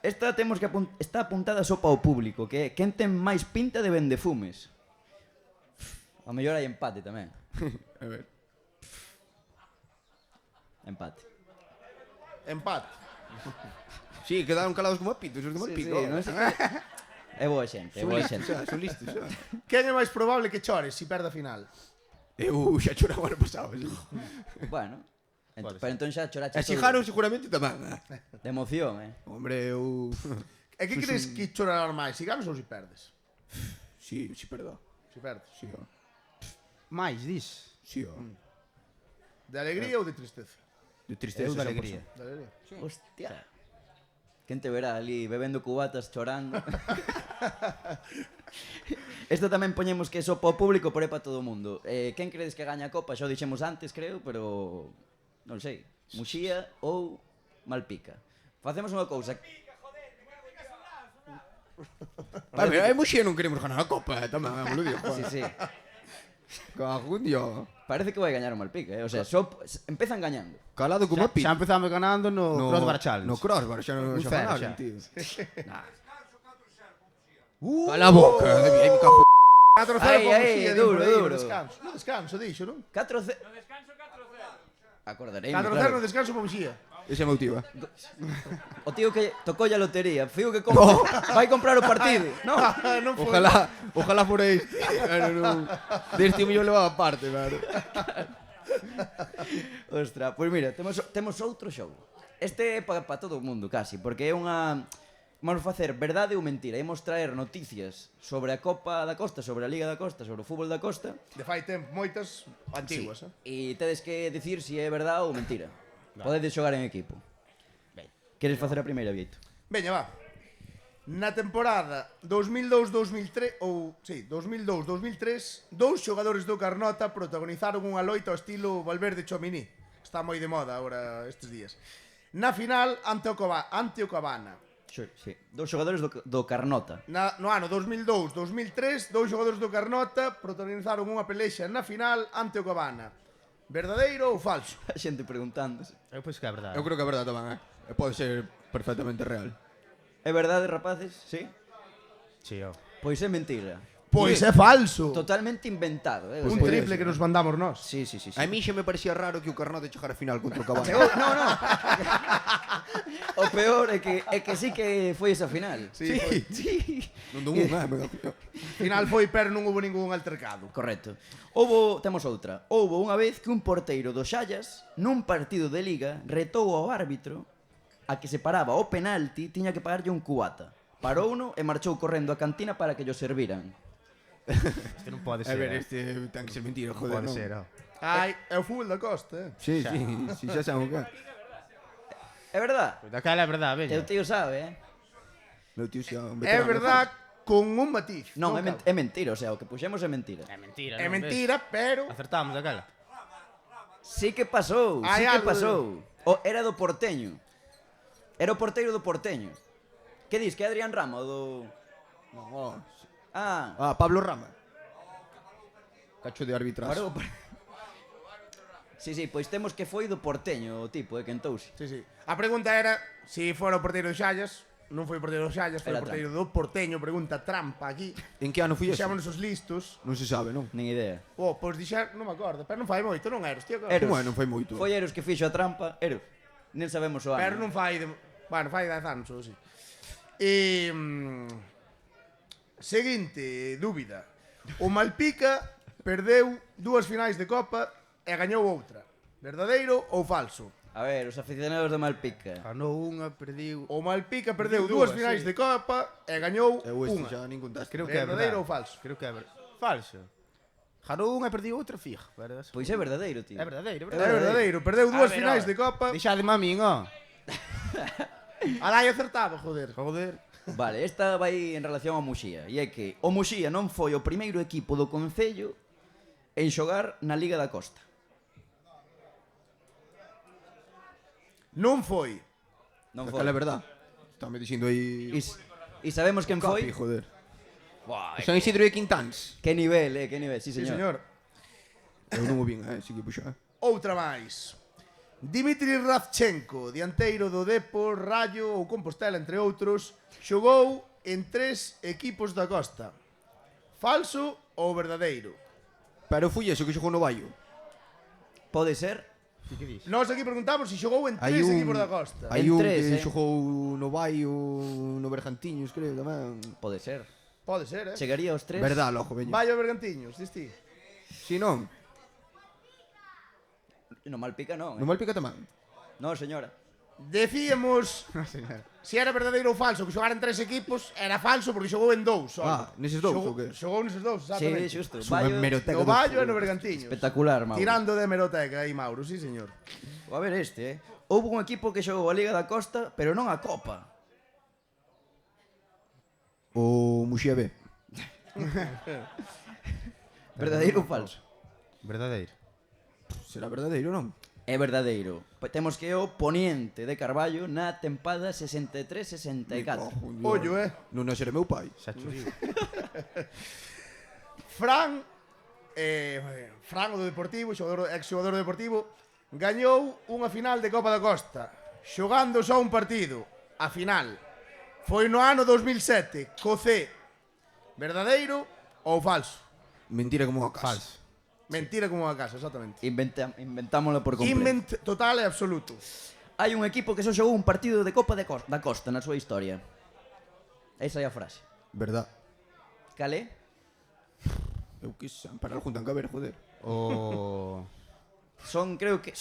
Esta temos que está apuntada só para o público, que é quen ten máis pinta de vendefumes. A mellor hai empate tamén. A ver. Empate. Empate. Sí, quedaron calados como a pitos, os de Sí, Malpico. sí, non sei que... É boa xente, é boa xente. Son listos, xa. Quen é máis probable que chores se perde a final? Eu xa choraba ano pasado, sí. Bueno, pero entón xa chorache E Xijaron seguramente tamén, de emoción, eh? Hombre, eu... E que crees que chorarás máis, se ganas ou se perdes? Sí, sí, perdón. Se perdes. Sí, ó. Mais, dis. Sí, ó. De alegría ou de tristeza? De tristeza, Eu da 100%. alegría. De alegría. Hostia. Quen te verá ali bebendo cubatas chorando? Esta tamén poñemos que é só para o público, pero é para todo o mundo. Quen credes que gaña a Copa? Xa o dixemos antes, creo, pero non sei. Muxía ou Malpica. Facemos unha cousa. A ver, hai Muxía non queremos ganar a Copa, tamén, lo digo. Sí, sí. Cago en Dios. Parece que vai gañar o Malpica, O sea, só empezan gañando. Calado como a Xa pico. empezamos ganando no Crossbar Challenge. No Crossbar, xa non Un xa cero, ganaron, xa. tío. Cala a boca, David, aí me cago. 4-0 Ai, para ai, Muxía, duro, por aí, duro. no descanso. No descanso, dixo, non? 4-0. Acordarei, 4-0 claro. no descanso para Muxía. Ese é meu tío, O tío que tocou a lotería, fío que compra, vai comprar o partido. No. Non foi. Ojalá por aí. Claro, non. Deste millón levaba parte, claro. Ostra, pois mira, temos outro xogo. Este é para todo o mundo, casi, porque é unha... Vamos facer verdade ou mentira. Imos traer noticias sobre a Copa da Costa, sobre a Liga da Costa, sobre o fútbol da Costa. De fai tempo, moitas antiguas, E tedes que dicir se é verdade ou mentira. Podedes xogar en equipo. Queres facer a primeira, Vieito? Veña, va. Na temporada 2002-2003 ou, sí, 2002-2003, dous xogadores do Carnota protagonizaron unha loita ao estilo Valverde Chomini. Está moi de moda agora estes días. Na final ante o Cabana. Sí. Dous xogadores do Carnota. No ano 2002-2003, dous xogadores do Carnota protagonizaron unha pelexa na final ante o Cabana. Verdadeiro ou falso? A xente preguntándose. Eu penso que é verdade. Eu creo que é verdade tamén, E pode ser perfectamente real. É verdade, rapaces? Sí? Sí, ó. Pois é mentira. Pois é falso. Totalmente inventado, Un O sea, triple que nos mandamos nós. Sí, sí, sí. A mí xa me parecía raro que o Carnot chegar a final contra o Cabana. No, no. O peor é que sí que foi esa final. Sí, foi. Sí. Non dou unha, mega fío. Final foi, pero non houve ningún altercado. Correcto. Temos outra. Houbo unha vez que un porteiro do Xallas, nun partido de liga, retou ao árbitro a que se paraba o penalti, tiña que pagarlle un cubata. Parouno e marchou correndo á cantina para que llo serviran. Este non pode A ser. ver, este ten que ser mentira, Non joder, pode non. ser, ó. Ai, é o fútbol da costa, Sí, sí, xa sabemos que. É verdad? Pois daquela é verdade, Teu veña. tío sabe, Meu tío xa un É veterano. verdad con un matiz. Non, é, cabe. é mentira, o sea, o que puxemos é mentira. É mentira, É non, mentira, pero... ves? Acertamos daquela. Sí que pasou, sí Hai que algo pasou. Era do Porteño. Era o porteiro do Porteño. Que dis, que é Adrián Rama, o do... No, Ah, Pablo Rama. Cacho de arbitraje. parou. Sí, sí, pois temos que foi do Porteño o tipo, que entouse. Sí, sí. A pregunta era se fora o porteiro do Xallas. Non foi o porteiro do Xallas, foi o Era porteiro do Porteño. Pregunta trampa aquí. En que ano foi ese? Dixámonos os listos. Non se sabe, non? Nin idea. Pois dixer, non me acordo. Pero non fai moito, non eros, tío. Eros. Como é? Non foi moito. Foi Eros que fixo a trampa, Eros. Nen sabemos o ano. Pero non fai... Bueno, fai 10 anos ou así. E... seguinte dúbida. O Malpica perdeu 2 finais de Copa e gañou outra. Verdadeiro ou falso? A ver, os aficionados do Malpica. Ganou unha, perdiu. O Malpica perdeu Perdeu 2 dúas, finais sí. de Copa e gañou Eu este unha. xa nin contaste. Creo que é Verdadeiro verdade. ou falso? Creo que é falso. Ganou unha, perdiu outra, fijo. Pois é verdadeiro, tío. É verdadeiro, É verdadeiro, perdeu 2 ver, finais ó. de Copa. Deixade mamín, ó. Alai acertaba, joder. Joder. Vale, esta vai en relación ao Muxía. E é que o Muxía non foi o primeiro equipo do Concello en xogar na Liga da Costa. Non foi. Non foi. Aquela é verdad. Está me dicindo aí... E sabemos quen foi? Capi, joder. Buah, San Isidro de Quintáns. que nivel, que nivel, sí, Sí, señor. señor. Eu non o vin, sigue puxar. Outra máis. Dimitri Ravchenko, dianteiro do Depor, Rayo ou Compostela, entre outros, xogou en 3 equipos da Costa. Falso ou verdadeiro? Pero foi eso que xogou no Baio. Pode ser? Que dis? Nós aquí preguntamos se xogou en 3 Hai un- equipos da Costa. Hai En un tres, que eh. xogou no Baio, no Bergantiños, creo, tamén. Pode ser. Pode ser, Chegaría aos 3. Verdad, lojo, veño. Vai ao Bergantiños, dis ti. Si non, No Malpica non. no Malpica tamén. No, señora. Decíamos No, señor. se era verdadeiro ou falso que xogaran 3 equipos, era falso porque xogou en 2. Neses dous, ou que? Xogou neses 2, Sí, exactamente. xusto. Son a hemeroteca No do Baio e no fútbol. Bergantiños. Espectacular, Mauro. Tirando de hemeroteca aí, Mauro, sí, señor. A ver este, Houve un equipo que xogou a Liga da Costa, pero non a Copa. O Muxía B. Verdadeiro ou falso? Verdadeiro. Será verdadeiro, non? É verdadeiro. Temos que é o Poniente de Carballo na tempada 63-64. Ollo, Non é ser meu pai. Xa churiu. Fran, Fran o do Deportivo, ex-xogador do Deportivo, gañou unha final de Copa da Costa, xogando só un partido, a final. Foi no ano 2007, co C. Verdadeiro ou falso? Mentira como a casa. Falso. Mentira como a casa, exactamente. Inventámoslo por completo. Total e absoluto. Hai un equipo que só xogou un partido de Copa da Costa na súa historia. Esa é a frase. Verdad. Cal é? Eu que xa, para algún tan que ver, joder. O... Son creo que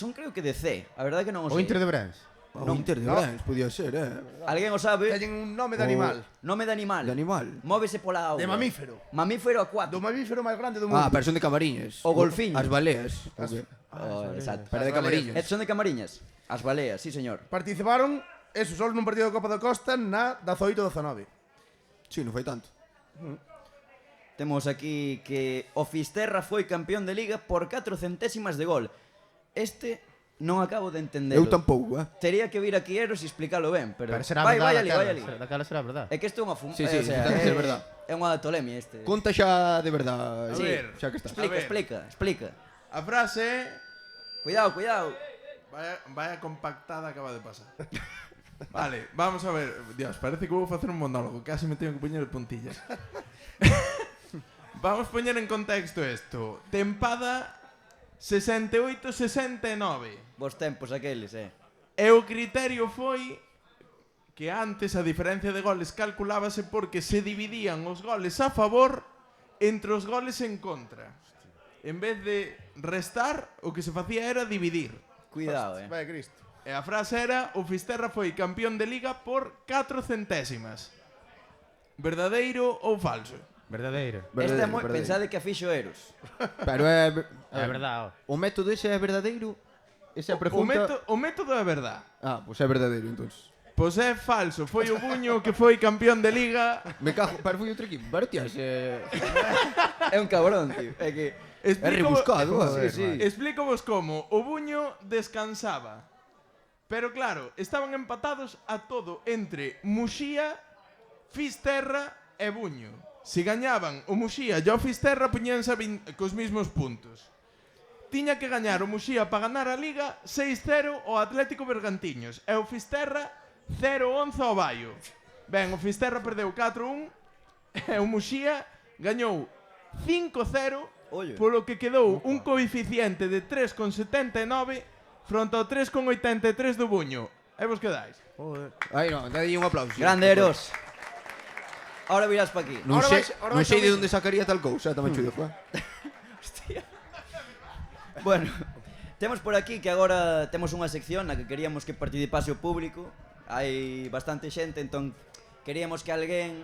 de C. A verdade que non o O sei. Inter de Brens. O Inter de Brens, podía ser, Alguén o sabe? Teñen un nome de animal. Nome de animal. De animal. Móvese pola auga. De mamífero. Mamífero Do acuático. mamífero máis grande do mundo. Pero son de Camariñas. O golfiño. As baleas. o que? Exacto. Pero de Camariñas. Son de Camariñas. As baleas, sí, señor. Participaron, eso, só nun partido da Copa da Costa na 18-19. Sí, non foi tanto. Temos aquí que o Fisterra foi campeón de Liga por 4 centésimas de gol. Este non acabo de entendelo. Eu tampouco, Tería que vir aquí Eros e explicarlo ben, pero... Pero será vai verdade. ali. Daquela será verdade. É que isto é unha Sí, sí, ten que ser verdad. É unha tolemia este. Conta xa de verdad. Sí. Xa que estás. Explica. A frase é Cuidado, cuidado. Vaya compactada acaba de pasar. Vale, vamos a ver. Dios, parece que vou facer un monólogo. Casi me teño que poñer de puntillas. Vamos poñer en contexto isto. Tempada 68-69. Vos tempos aqueles, E o criterio foi que antes a diferencia de goles calculábase porque se dividían os goles a favor entre os goles en contra. En vez de restar, o que se facía era dividir. Cuidado, Vaya Cristo. E a frase era: o Fisterra foi campeón de Liga por 4 centésimas. Verdadeiro ou falso? Verdadeiro. Este é moi... Pensade que a fixo Eros. Pero é... É verdade. O método ese é verdadeiro? Esa é a pregunta... O método é verdad. Ah, pois é verdadeiro, entonces. Pois é falso. Foi o Buño que foi campeón de Liga. Me cago, pero foi outro equipo. Pero, tío, É un cabrón, tío. É que... é rebuscado, a ver. sí. Explícovos como o Buño descansaba. Pero claro, estaban empatados a todo entre Muxía, Fisterra e Buño. Si gañaban o Muxía e o Fisterra, poñíanse cos mismos puntos. Tiña que gañar o Muxía para ganar a Liga 6-0 ao Atlético Bergantiños e o Fisterra 0-11 ao Baio. Ben, o Fisterra perdeu 4-1 e o Muxía gañou 5-0, Oye. polo que quedou un coeficiente de 3,79 fronte ao 3,83 do Buño. E vos quedais? Aí non, dadlle un aplauso. Grande Eros. Ahora virás pa aquí. Non Ahora sei, vais- ahora non vais sei ao de vídeo. onde sacaría tal cousa, tamén cho digo, Hostia. Bueno, temos por aquí que agora temos unha sección na que queríamos que participase o público. Hai bastante xente, entón queríamos que alguén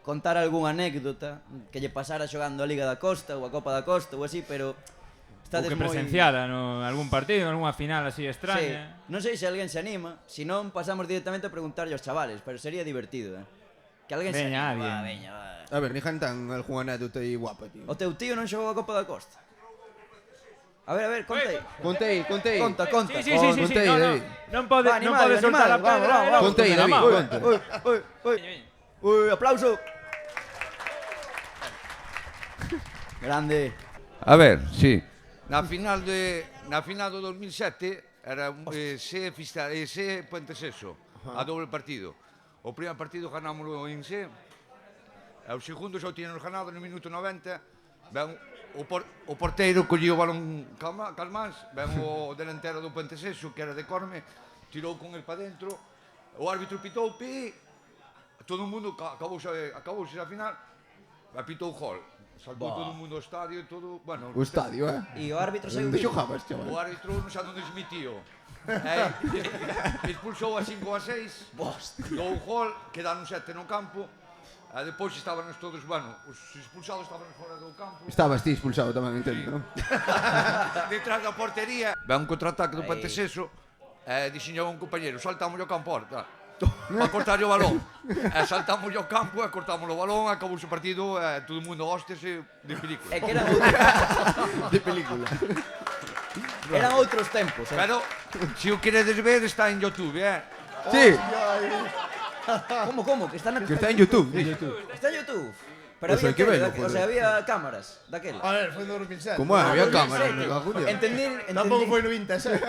contara algunha anécdota que lle pasara xogando a Liga da Costa ou a Copa da Costa ou así, pero Ou estades que moi... presenciara no algún partido, algunha final así Sí, extraña. non sei se alguén se anima, se non pasamos directamente a preguntarlle aos chavales, pero sería divertido, Que alguén se Veña, anime, va, alguén. veña, va. A ver, nijan tan algunha anécdota aí guapa, tío. O teu tío non xogou a Copa da Costa? A ver, conta aí. Contei. Conta. Sí, contei, no, David. non pode, Va, non animal, pode soltar a animal, vamos, pedra. vamos, e logo Contei, comer a David, mão. conta. Ui, aplauso. Grande. A ver, sí. Na final do 2007 era se Puenteceso, a doble partido. O primeiro partido ganámoslo en se, e o segundo xa o tiñamos ganado no minuto 90. Ben o porteiro collía o balón calmás, ben o delantero do Puenteceso, que era de Corme, tirou con el para dentro, o árbitro pitou pi, todo o mundo acabouse a final, apitou gol. Saltou todo o mundo ao estadio e todo, bueno, O estadio, E o árbitro saiu Onde vivo. xogabas, o chaval? árbitro non xa non desmitío. Expulsou a 5-6, dou gol, quedaron 7 no campo, e depois estábamos todos, bueno, os expulsados estaban fora do campo, Estabas ti expulsado tamén, entendo, non? detrás da portería, ve un contraataque do Puenteceso, e dixenlle a un compañero, saltamos ao campo, para cortar o balón. E saltamos ao campo, e cortamos o balón, acabou o partido, e todo o mundo hóstese de película. É que eran De película. eran outros tempos, Pero, se o queredes ver, está en YouTube, Sí, Como? Que está na... que está en YouTube. Está en YouTube. Pero Pues había hai que tele, verlo, o joder. sea, había cámaras daquela. A ver, foi no 2007. Como é? Había 2007. cámara, me cago en Dios. Entendí. Tampouco foi no 27.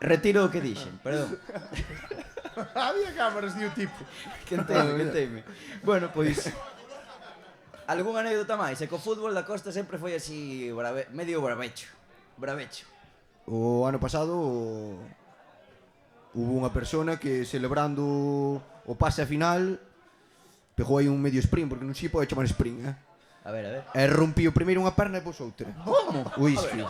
Retiro o que dixen, perdón. Había cámaras de un tipo. Quenteime. Bueno, pois... Algún anécdota máis? É que o fútbol da Costa sempre foi así medio bravecho. O ano pasado hubo unha persona que celebrando o pase a final pegou aí un medio sprint, porque non se pode chamar sprint, A ver. E rompiu primeiro unha perna e depois outra. Como? Ui, tío.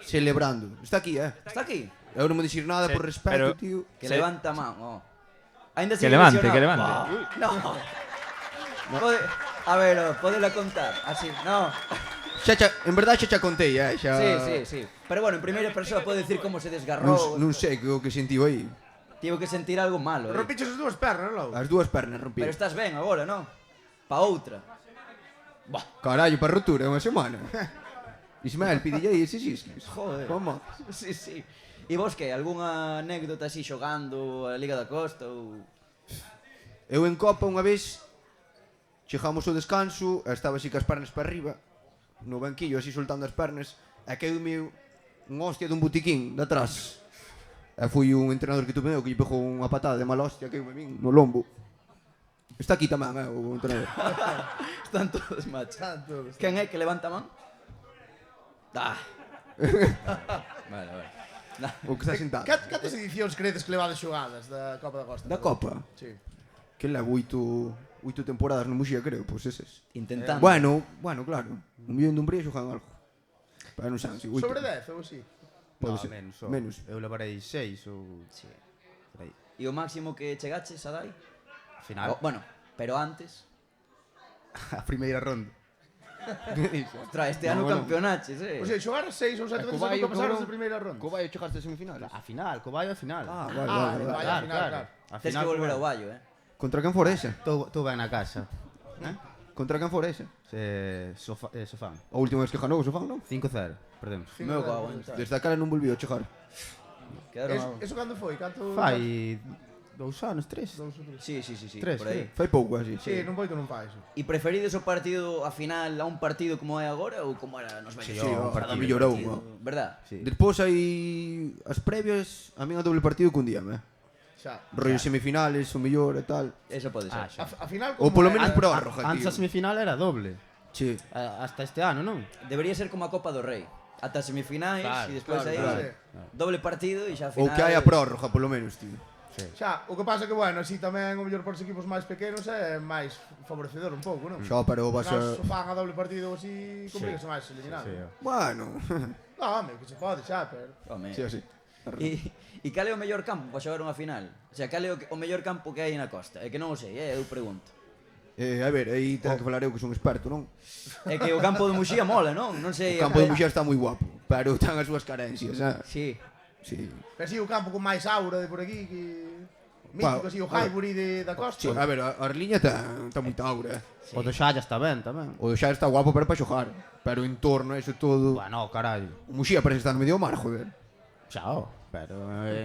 Celebrando. Está aquí, Está aquí? Eu non vou dicir nada por respeto, pero- tío. Que Sí. levanta a man, Ainda Que sigue levante, lesionado. que levante. No. A ver, podela contar. Así, no. En verdade xa contei, xa... Sí. Pero bueno, en primeira persoa pode decir como se Non, desgarrou. non sei que o que sentiu aí. Tivo que sentir algo malo, Rompiches as dúas pernas, non? As dúas pernas rompí. Pero estás ben agora, non? Pa outra. Carallo, para rotura, unha semana. Ismael, pidille aí ese xisquis. Joder. Como? Sí. E vos que? Algúnha anécdota así xogando a Liga da Costa ou... Eu en Copa unha vez chegamos ao descanso e estaba así cas pernas para arriba no banquillo, así soltando as pernas, e caeu meu hostia dun botiquín de atrás. E foi un entrenador que tuve meu que lle pegou unha patada de mala hostia que eu me vin no lombo. Está aquí tamén, o entrenador. Están todos, macho. Quen é que levanta a man? Ah. Vale. Nah. O que está sentado. Cantas edicións credes que levades xogadas da Copa da Costa? Da Copa? Sí. Que levo 8 temporadas no Muxía, creo, pois eses. Intentando. Bueno, claro. Un millón de Umbría xogan algo. Pero non saben, si, 8. Sobre 10 ou así? Pode No, ser. menos. Eu levarei 6 ou... Sí. por aí. E o máximo que chegaches a Dai? Final. Bueno, pero antes... A primeira ronda. Ostras, este ano campeonaches, O sea, xogar 6 ou 7 veces e nunca pasaras de primeira ronda. Co Baio chegaste a semifinales? A final, co Baio a final. Vale. Vaya, al final. A Tens que final, volver ao Baio, Contra quen fora ese? Tú ben na casa. Contra quen fora ese? Sofán. A última vez que ganou o Sofán, non? 5-0, perdemos. Meu cago en... Desde aquela non volviu a chegar. Quedaron... Eso cando foi? Canto... Fai 2 anos, 3. Sí, Tres, por aí. Fai pouco así. Sí, non moito non fai eso. E preferides o partido a final a un partido como é agora ou como era nos vellos? Sí, un partido. Mellorou, Verdad? Sí. Despois hai as previas, a min a doble partido cun día, Xa. rollo semifinales, o mellor e tal. Eso pode ser. xa. A final Ou polo é? menos prórroga, Antes tío. a semifinal era doble. Sí. Hasta este ano, non? Debería ser como a Copa do Rei. Ata semifinais Claro, e despois aí claro. doble partido e xa a Ou final... que hai a prórroga, polo menos, tío. Xa, o que pasa que, bueno, así tamén o mellor por os equipos máis pequenos é máis favorecedor un pouco, non? Xa, pero vas Nos a... fan a doble partido así, complica máis eliminar. Bueno. No, home, que se pode xa, pero... Home. Sí, así. E cal é o mellor campo para xogar unha final? O sea, cal é o mellor campo que hai na costa? É que non o sei, eu pregunto. A ver, aí ten que falar eu que son experto, non? É que o campo do Muxía mola, non? Non sei... O campo de Muxía está moi guapo, pero ten as súas carencias, Sí. Sí. Pero si o campo con máis aura de por aquí que... Mítico, así, o Highbury da costa. Sí, a ver, a Arliña ten moita aura. O do Xalla está ben tamén. O xa está guapo para xogar, pero en torno a eso todo... Bueno, carallo. O Muxía parece estar no medio do mar, joder. Xao. Pero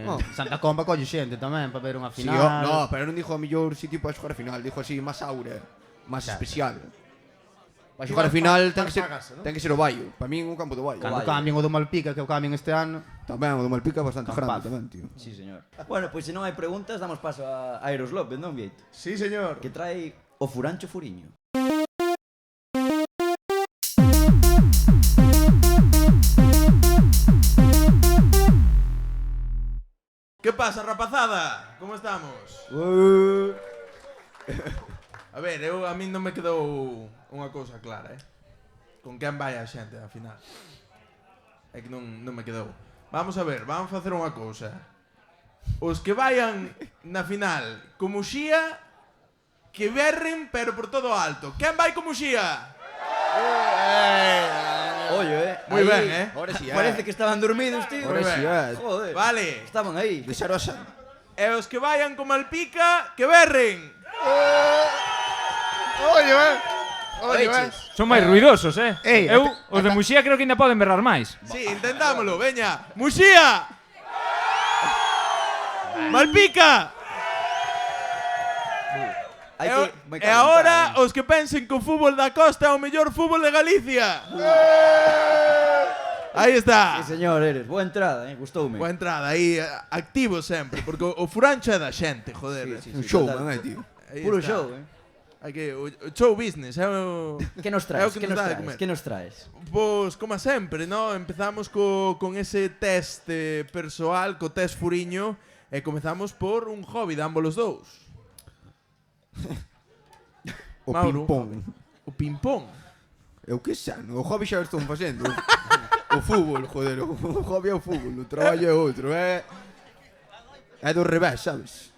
No. Santa Comba colle xente tamén para ver unha Sí, final. no, pero non dixo a mellor sitio para xogar a final, dixo así, máis aura, máis especial. Para xogar a final ten que ser o Baio. Para min o campo do Baio. Cando cambien o do Malpica, que o cambien este ano. Tamén, o do Malpica é bastante Campazo. grande tamén, tío. Sí, señor. Bueno, pois se non hai preguntas, damos paso a Eros López, non, Vieito? Sí, señor. Que trae o Furancho Furiño. ¿Qué pasa, rapazada? ¿Cómo estamos? A ver, a mí non me quedou unha cousa clara, Con quen vai a xente a final? É que non me quedou. Vamos a ver, vamos facer unha cousa. Os que vayan na final con Muxía, que berren, pero por todo alto. Quen vai con Muxía? Ollo, Moi Aí, ben, Ahora sí, Parece que estaban dormidos, tío. Ahora sí, Joder. Vale. Estaban aí. Deixaron a E os que vayan con Malpica, que berren. Oye, Oiches. Son máis ruidosos, Ei, Eu, os de Muxía creo que ainda poden berrar máis. Sí, intentámoslo, veña. Muxía. Malpica. Hai E, que... me e cago en agora tal, os que pensen que o fútbol da costa é o mellor fútbol de Galicia. Aí está. Sí, señor, eres. Boa entrada, gustoume. Boa entrada, aí activo sempre, porque o furancho é da xente, joder. Sí, un showman, tío. Aí Puro está. show, Hai que o show business é o Que nos é o traes? que Que nos nos dá de traes? comer. Que nos traes? Pois, como sempre, no? Empezamos con ese test persoal, co test furiño, e comezamos por un hobby de ambos os dous. O Mauro. ping-pong. O ping-pong. Eu que xa, o hobby xa o estou facendo. O fútbol, joder, o hobby é o fútbol, o traballo é outro, é do revés, sabes?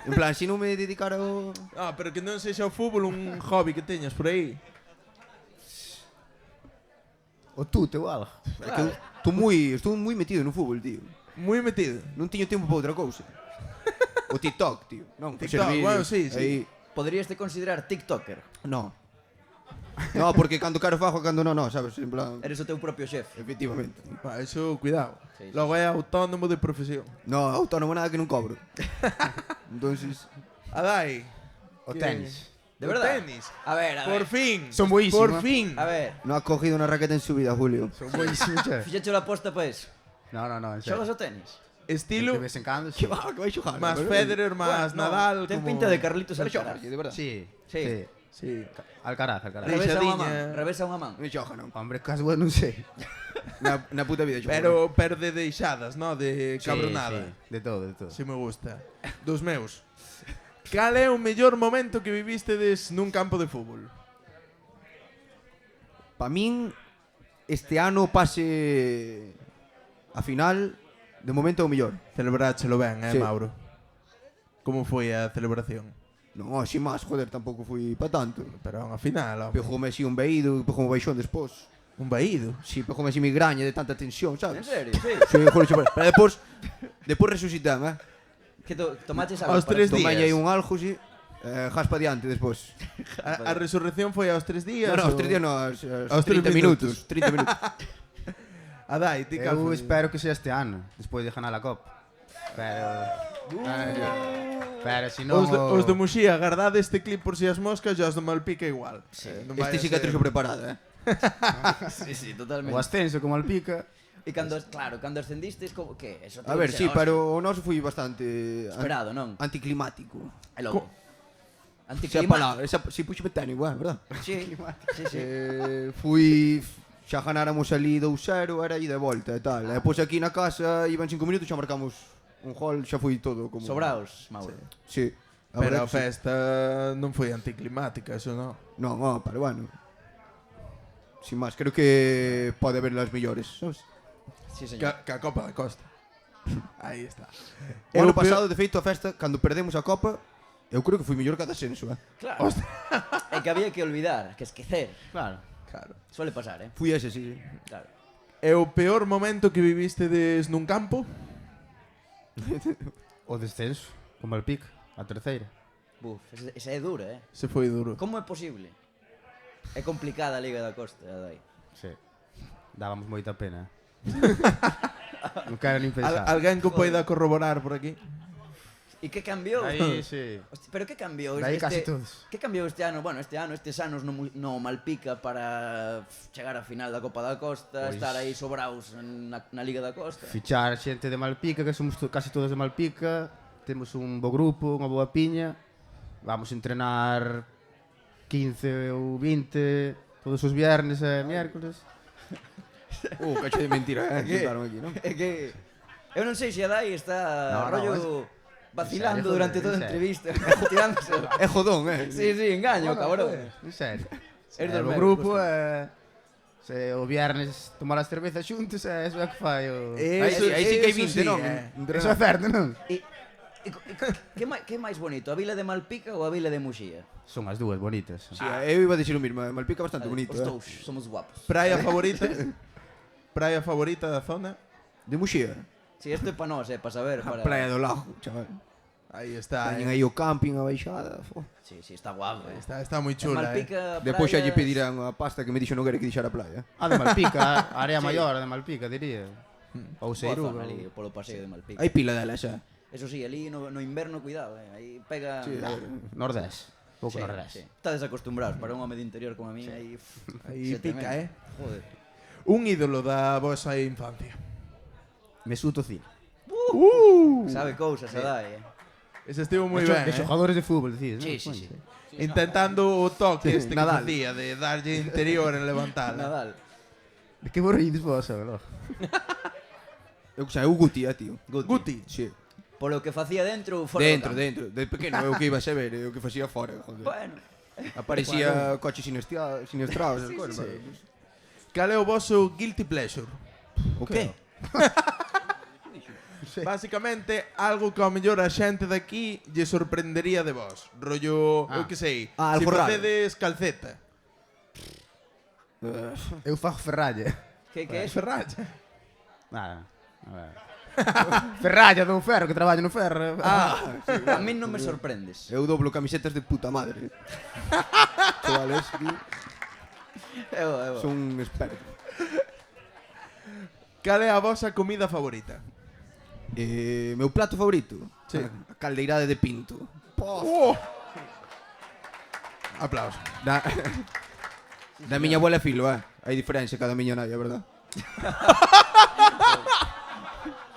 En plan, se non me dedicara ao... Ah, pero que non sexa o fútbol un hobby que teñas por aí. O tute ou algo. É que eu estou moi metido no fútbol, tío. Moi metido. Non teño tempo para outra cousa. O TikTok, tío. Non, TikTok, facer vídeos, bueno, sí, sí. aí. Poderías te considerar tiktoker? No. No, porque cando quero fago, cando non, sabes? En plan, Eres o teu propio chef. efectivamente. Pa, eso, cuidado. Sí, sí, Logo é autónomo de profesión. No, autónomo nada que non cobro. Entonces, Adai. O tenis. De O verdad? tenis. A ver, Por fin. Son buísimo, Por fin. A ver, non ha cogido unha raqueta en su vida, Julio. Son buísimo, che. fixecho la aposta para eso. No, en serio. Xogas o tenis? Estilo De vez en cando, Que sí. va, que vai xogar. más pero- Federer, más Bueno, no, Nadal. Ten como... pinta de Carlitos Pero Alcaraz. xoga, de verdad. Sí, Sí. sí. Sí. Alcaraz. Revesa unha man. Reixadiña. Revesa unha man. Non xoga, non. Hombre, caso bueno, non sei. Na puta vida xoga. Pero de deixadas, ¿no? De cabronada. Sí, de todo. Sí me gusta. Dos meus. Cal é o mellor momento que vivistedes nun campo de fútbol? Pa min, este ano pase a final, de momento é o mellor. Celebráchelo ben, Sí. Mauro? Como foi a celebración? Non, así máis, joder, tampouco fui pa tanto. Pero a final, home. Pegoume así un veído, pegoume baixón despois. Un vaído. Sí, pegoume así migraña de tanta tensión, En sabes? serio? Sí. Sí, joder, pero despois resucitame, Que tomaches algo Aos 3 días. Tomei aí un algo, sí. Jaspa diante despois. A resurrección foi aos 3 días? Non, aos ou- 3 días non, Aos aos 30 3 minutos. 30 minutos. Adai, ti cal Eu foi? espero que sea este ano, despois de ganar a Copa. Pero si non... Os de Muxía, agardade este clip por si as moscas e os de Malpica igual. Non vai Este a sí que ser- atreso preparado, Sí, totalmente. O ascenso como al pica. E cando, claro, cando ascendistes, como que? Eso A ver, sí, pero o noso foi bastante Esperado, non? anticlimático. É logo. Esa Anticlimático. palabra, esa si puxeme técnico, verdad? Sí, sí. Fui xa ganáramos ali 2-0, era ida e volta e tal. E depois aquí na casa iban 5 minutos, xa marcamos un gol, xa foi todo como Sobraos, Mauro. Sí. Pero a verdad que sí. festa non foi anticlimática, eso non. Non, pero bueno. Sin máis, creo que pode haber las mellores, sabes? Sí, señor. Que a Copa da Costa. Aí está. O ano pasado, de feito, a festa, cando perdemos a Copa, eu creo que foi mellor que a de ascenso, Claro. É que había que olvidar, que esquecer. Claro. Claro. Suele pasar, Fui ese, sí. Claro. E o peor momento que vivistedes nun campo? O descenso, como al pica, a terceira. Buf, esa é dura, Se foi duro. Como é posible? É complicada a Liga da Costa, Adai. Sí. Dábamos moita pena. Non quero nin pensar. Alguén que o poida corroborar por aquí? E que cambiou? Aí, sí. Hostia, pero que cambiou? Daí casi todos. Que cambiou este ano? Bueno, estes anos no Malpica para chegar á final da Copa da Costa, Pois- estar aí sobraos na Liga da Costa. Fichar xente de Malpica, que somos casi todos de Malpica. Temos un bo grupo, unha boa piña. Vamos a entrenar 15 ou 20 todos os viernes e miércoles. Cacho de mentira, Que- contaron aquí, non? É que eu non sei se Adai está No, rollo vacilando en serio, durante toda a en entrevista, tirándose. É jodón, Sí, engaño, cabrón. En serio. Es É dos o meus, grupo gusta. se o viernes tomar as cervezas xuntos é eso é que fai o... Aí sí que hai 20, non? Eso é certo, non? Que máis bonito, a vila de Malpica ou a vila de Muxía? Son as dúas bonitas. Sí, eu iba a dicir o mismo, Malpica bastante bonito, Os dous, somos guapos. Praia favorita? Praia favorita da zona? De Muxía. Si, isto é para nós, para saber. A Para... Praia do Lago, chaval. Aí está. Teñen aí o camping, a baixada. Sí, está guapo. Está moi En chula, Malpica, Depois xa lle praias- pedirán a pasta que me dixo non quere que dixera a playa. A de Malpica, a área Sí. maior de Malpica, diría. Ou Boa Seiruga. zona ali, polo paseo de Malpica. Hai pila dela xa. Eso sí, ali no inverno, cuidado, aí pega... Sí, Nordés. Pouco Sí, Nordés. sí. Está desacostumbrados para un home de interior como a mí, aí... Aí pica, Joder. Un ídolo da vosa infancia. Mesut Özil. Sabe cousas, Adai, Ese estivo moi De ben, xogadores de fútbol, decís, non? Sí, sí, sí. Intentando o toque este que Nadal. facía de darlle interior en levantala. Nadal. De que borrides vos, logo? Eu que sei, o Guti, tío. Guti. Sí. Polo que facía dentro ou fora Dentro, do campo. dentro. De pequeno eu que iba a saber, eu que facía fora, joder. Bueno, Aparecía coches siniestrados, sí, coches. Cal é o voso guilty pleasure? O qué? Básicamente, algo que ao mellor a xente daqui lle sorprendería de vos. Rollo, eu que sei, algo si raro. facedes calceta. Eu fago ferralla. que é eso? Ferralla. Nada, a ver. Ferralla do ferro, que traballo no ferro. A mí non me sorprendes. Eu doblo camisetas de puta madre. Chavales, Eu. son un experto. Cal é a vosa comida favorita? Meu plato favorito? Sí. A caldeirada de pinto. Oh! Aplauso. Da miña abuela e filo, Hai diferencia cada miña nai, é verdad?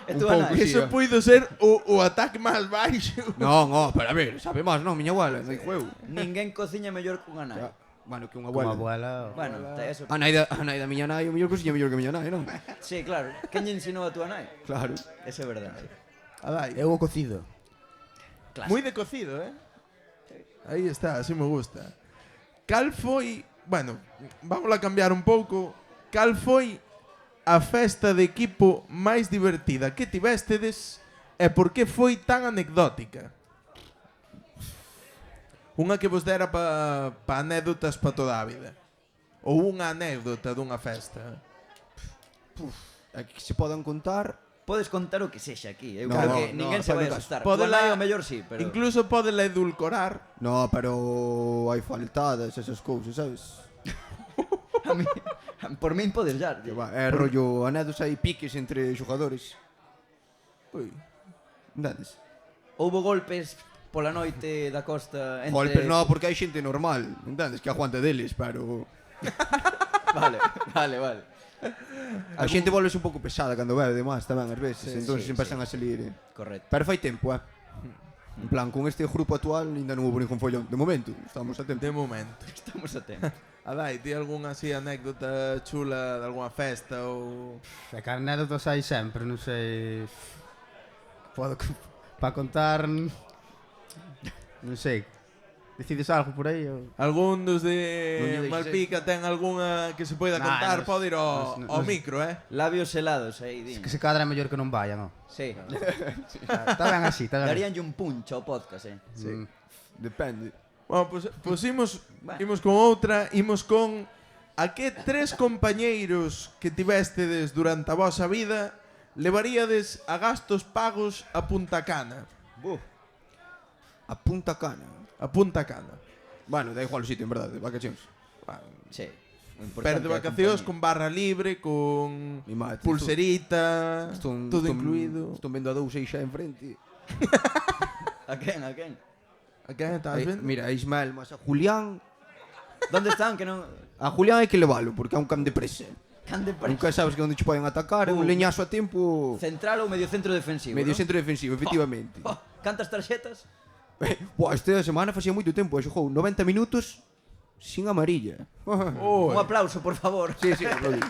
É Un túa pouco, nai. sí. Iso puido ser o ataque máis baixo. Non, pero a ver, sabe máis, non, miña abuela, non juego. Ninguén cociña mellor que unha nai. Bueno, que unha Como abuela. abuela. Bueno, eso. A nai da miña nai, o mellor cosilla mellor que a miña nai, non? Sí, claro. Quen lle ensinou a túa nai? Claro. Eso é verdade. Adai. Eu o cocido. Moi de cocido, Aí está, así me gusta. Cal foi, bueno, vamos a cambiar un pouco. Cal foi a festa de equipo máis divertida que tivestedes e por que foi tan anecdótica? Unha que vos dera pa anécdotas pa toda a vida. Ou unha anécdota dunha festa. É que se podan contar. Podes contar o que sexa aquí. Eu No, creo no, que no, ninguén se vai fai asustar. Podela- Tua nai o mellor sí, pero... Incluso podela edulcorar. No, pero hai faltadas, esas cousas, sabes? A mí, por min podes ya. Que va, é rollo anécdotas aí piques entre xogadores. Ui. Entendes? Houbo golpes pola noite da costa entre... Golpes no, porque hai xente normal, entendes? Que aguante deles, pero... Vale, vale, vale. A xente volvese un pouco pesada cando bebe demais tamén ás veces, Sí, entón sí, empezan a salir. Correcto. Pero fai tempo, En plan, con este grupo actual ainda non houve ningún follón. De momento, estamos a tempo. De momento. Estamos a tempo. Adai, ti algunha así anécdota chula de algunha festa ou... É que anécdotas hai sempre, non sei... Podo... Para contar... Non sei. Decides algo por aí? Ou... Algún dos Non de lle deixes Malpica ten algunha que se poida Nah, contar, nos- pode ir ao nos- micro, Labios helados aí, din. Que se cadra é mellor que non vaya, non? Sí. Está ben así, está ben así. Daríanlle un puncho ao podcast, Sí. Depende. Bueno, pues imos Bueno. con outra, imos con a que tres compañeiros que tivestedes durante a vosa vida levaríades a gastos pagos a Punta Cana. A Punta Cana. A Punta Cana. Bueno, da igual o sitio, en verdade, de vacacións. Sí. O Pero importante de é a vacacións compañía. con barra libre, con Mi madre, pulserita, Estón, todo incluído. Estón vendo a dous aí xa enfrente. A quen, a quen? A quen estás Aí, vendo? mira, a Ismael más a Julián. Donde están que non... A Julián hai que levalo, porque é un cam de presa. Can de Nunca sabes que onde te poden atacar, é un leñazo a tempo. Central ou medio centro defensivo, Medio ¿no? centro defensivo, efectivamente. Cantas tarxetas? Buah, esta semana facía moito tempo, e xogou 90 minutos sin amarilla. Oi. Un aplauso, por favor. Sí, sí, aplaudí.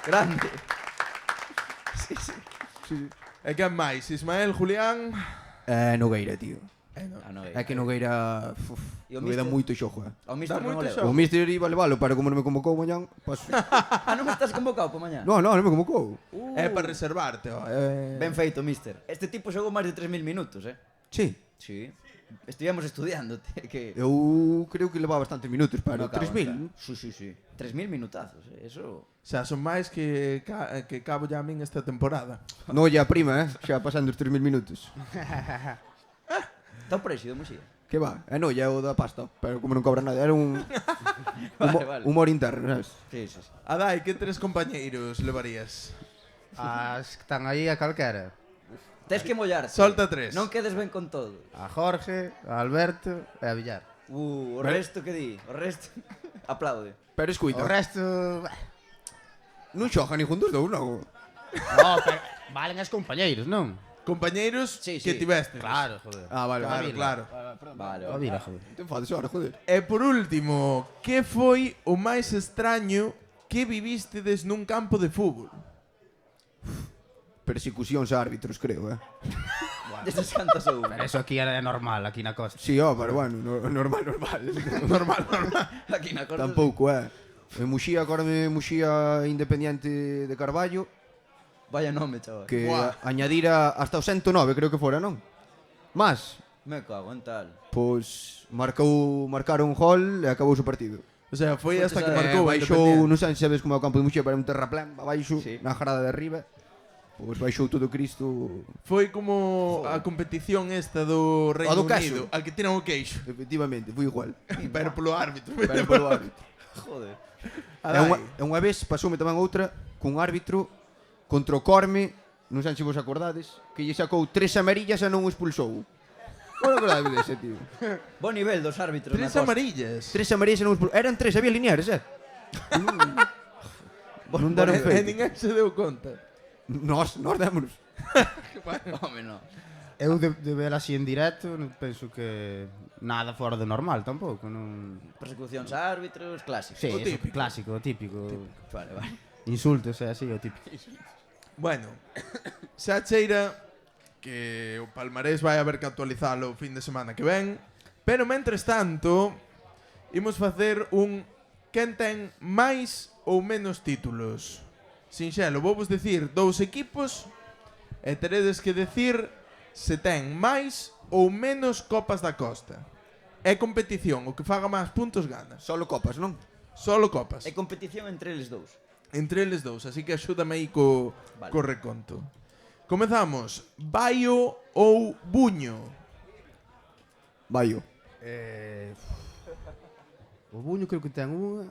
Grande. E quen máis? Ismael, Julián... Nogueira, tío. No, É que Nogueira, E o Nogueira míster? moito xogo, Ao mister Dá non o moito levo. xogo. O míster iba a levalo, pero como non me convocou mañán, paso. Non me estás convocado por mañá? Non me convocou. É para reservarte, ó. Ben feito, mister. Este tipo xogou máis de 3000 minutos, Sí. Sí. Estivemos estudiando, que... Eu creo que levaba bastantes minutos, pero No acabo, 3000. Sí. 3000 minutazos, eso... Xa son máis que cabo ya a min esta temporada. No, ya prima, xa pasando os 3000 minutos. Está o prexo do Muxía. Que va? No, ya é o da pasta, pero como non cobra nada, era un Vale. humor interno, sabes? Sí. Adai, que tres compañeiros levarías? As que están aí a calquera. Tes que mollarte. Solta tres. Non quedes ben con todo. A Jorge, a Alberto e a Villar. O resto que di? O resto... Aplaude. Pero escuita, O resto... non xoga ni juntos dous, non. No, pero valen as compañeiros, non? Compañeiros Sí, que sí. tivestes. Claro, joder. Ah, vale, Claro, vale. claro. Vale, A vida, joder. Te enfades ahora, joder. E por último, que foi o máis extraño que vivistedes nun campo de fútbol? Persecucións a árbitros, creo, Destes cantas ou... Pero eso aquí é normal, aquí na costa. Sí, pero bueno, normal. Normal. Aquí na costa... Tampouco, En Muxía, acórdame Muxía Independiente de Carballo, Vaya nome, chaval. que Buah. añadira hasta o 109, creo que fora, non? Mas, Me cago en tal. pois, marcaron un gol e acabou o partido. O sea, foi hasta que Foi marcou o baixou, Independiente. non sei se sabes como é o campo de Muxía, pero é un terraplén, abaixo, Sí. na jarada de arriba. Pois baixou todo Cristo. Foi como a competición esta do Reino A do Unido, queixo. a que tiran o queixo. Efectivamente, foi igual. Pero polo árbitro. Pero polo árbitro. Joder. E unha vez pasoume tamén outra cun árbitro contra o Corme, non sei se vos acordades, que lle sacou 3 amarillas e non o expulsou. Non acordades dese, tío. Bo nivel dos árbitros Tres na costa. amarillas. 3 amarillas e non o expulsou. Eran 3, había lineares, Non daron E feito. ninguén se deu conta. Nós démonos. Home, non. Eu de ver así en directo, non penso que nada fora do normal tampouco, non... Persecucións a árbitros, clásicos. Sí, O eso, típico. clásico, o típico. Vale, vale. Insultos e así, o típico. Bueno, xa cheira que o palmarés vai haber que actualizalo o fin de semana que ven, pero mentres tanto imos facer un quen ten máis ou menos títulos. Sinxelo, vou vos dicir 2 equipos e teredes que decir se ten máis ou menos Copas da Costa. É competición, o que faga máis puntos gana. Solo copas, non? Solo copas. É competición entre eles dous. Entre eles dous, así que axúdame aí co Vale. reconto. Comezamos. Baio ou Buño? Baio. O Buño creo que ten unha,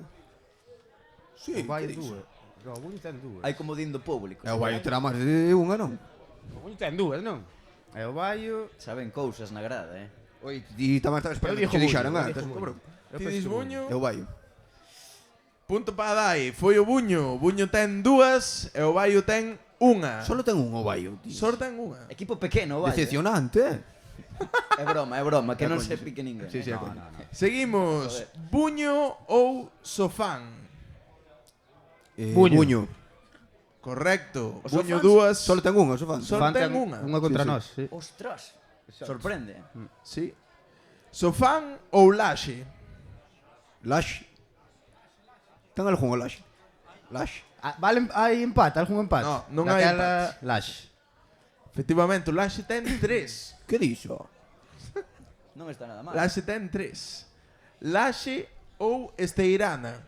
Sí, o Baio que dixo? dúas. No, o Buño ten dúas. Hai como din do público. E o Baio terá máis de unha, non? O Buño ten dúas, non? E o Baio... Saben cousas na grada, Oi, e tamén estaba esperando que che dixaran antes, cabrón. Ti dis Buño? E o Baio. Punto para Dai. Foi o Buño. O Buño ten dúas e o Baio ten unha. Solo ten un o Baio, tío. Sor ten unha. Equipo pequeno, vai. Decepcionante, É broma, que É non coño, se sí. pique ninguén. Sí, sí, é No, coño. no, no. Seguimos. Joder. Buño ou Sofán? Buño. Buño. Correcto. Os Buño Sofáns dúas. Solo ten unha, Sofán. Solo ten unha. Unha contra Sí, sí. nós, sí. Ostras, sorprende. Sí. Sofán ou Laxe? Lash. Ten algún o Lash? Lash. Vale, hai empate, algún empate? No, non hai Daquela, Laxe. Efectivamente, o Laxe ten 3. Que dixo? Non está nada mal. Laxe ten 3. Laxe ou Esteirana?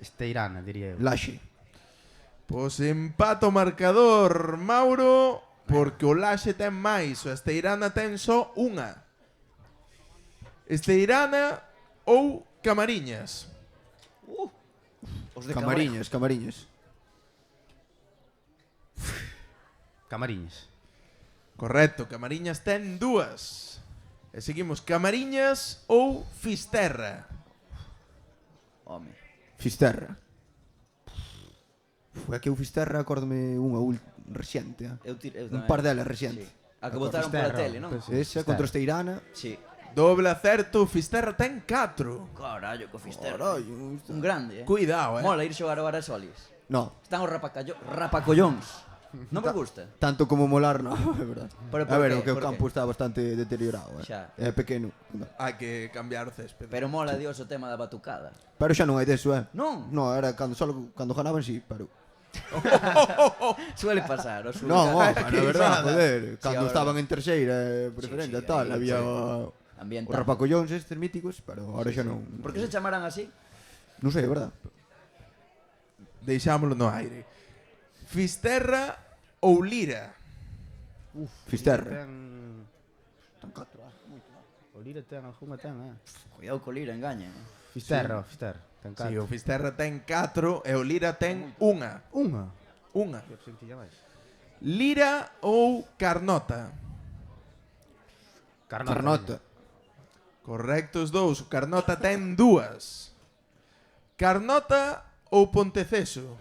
Esteirana, diría eu. Lash. Pois empata o marcador, Mauro, porque o Laxe ten máis, o Esteirana ten só unha. Esteirana ou Camariñas? Os de Camariñas, Camariñas. Camariñas. Correcto, Camariñas ten dúas. E seguimos, Camariñas ou Fisterra? Home. Fisterra. É que eu Fisterra acórdome unha reciente. Eu Un par delas reciente. Sí. A que botaron pola Fisterra, tele, non? pois sí. Esa contra Esteirana. Sí. Doble acerto, Fisterra ten 4. Carallo, co Fisterra. Carallo. Un grande, Cuidado, Mola ir xogar ao Arasolis. No, Están os rapacollóns. Non me gusta. tanto como molar, no, é verdad. Pero A por ver, qué? o que o Por campo qué? está bastante deteriorado, Xa. É pequeno. No. Hai que cambiar o césped. Pero mola, Dios, o tema da batucada. Pero xa non hai deso, Non? No, era cando ganaban, sí, pero... Suele pasar, os No, huracán- na verdad, joder. Sí, Cando a estaban verdad. en terceira, preferente Sí, e tal, aí, había sí. Ambientado. os rapacollóns estes míticos, pero ahora xa non... Por que se chamarán así? Non sei, é verdad. Deixámoslo no aire. Fisterra ou Lira? Fisterra. Ten 4, O Lira ten algunha ten, Cuidado co Lira, engaña. Fisterra, Fisterra. Ten 4. Si, o Fisterra ten 4 e o Lira ten unha. Unha. Unha. Eu pensei que tiña máis. Lira ou Carnota? Carnota. Correcto os dous. O Carnota ten dúas. Carnota ou Ponteceso?